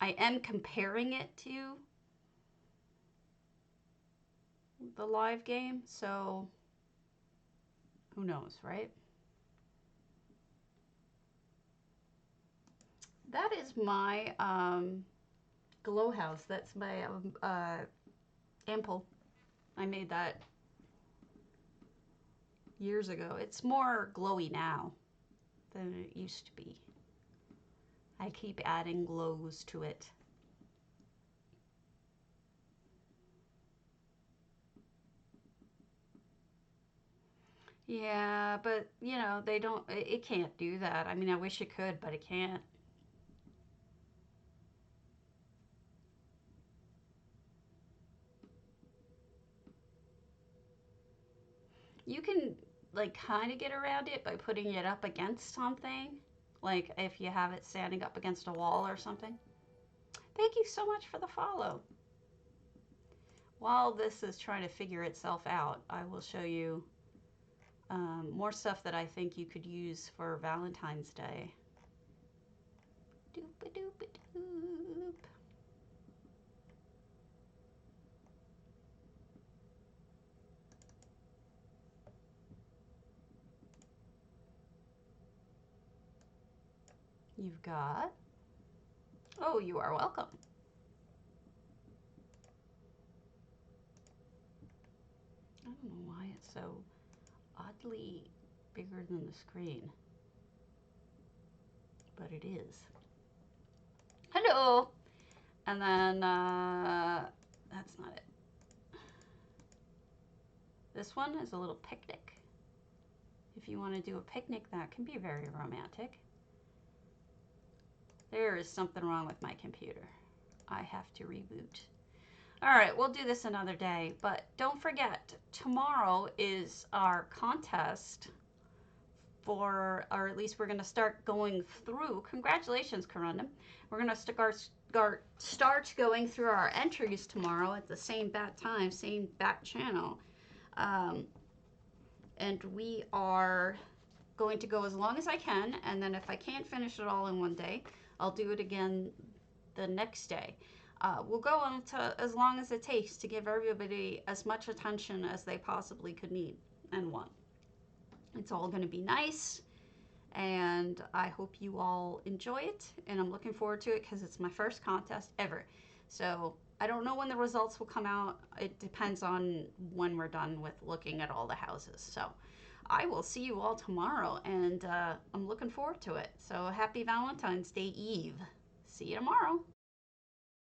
am comparing it to the live game, so who knows, right? That is my glow house. That's my ample. I made that years ago. It's more glowy now than it used to be. I keep adding glows to it. Yeah, but you know, they don't, it can't do that. I mean, I wish it could, but it can't. You can like kind of get around it by putting it up against something. Like if you have it standing up against a wall or something. Thank you so much for the follow. While this is trying to figure itself out, I will show you more stuff that I think you could use for Valentine's Day. Doop-a-doop-a-doop. You've got, oh, you are welcome. I don't know why it's so oddly bigger than the screen, but it is. Hello. And then that's not it. This one is a little picnic. If you want to do a picnic, that can be very romantic. There is something wrong with my computer. I have to reboot. All right, we'll do this another day, but don't forget, tomorrow is our contest for, or at least we're going to start going through, congratulations, Corundum. We're going to start going through our entries tomorrow at the same bat time, same bat channel. And we are going to go as long as I can, and then if I can't finish it all in one day, I'll do it again the next day. We'll go on to as long as it takes to give everybody as much attention as they possibly could need and want. It's all going to be nice, and I hope you all enjoy it, and I'm looking forward to it because it's my first contest ever. So I don't know when the results will come out. It depends on when we're done with looking at all the houses. So I will see you all tomorrow, and I'm looking forward to it. So happy Valentine's Day Eve. See you tomorrow.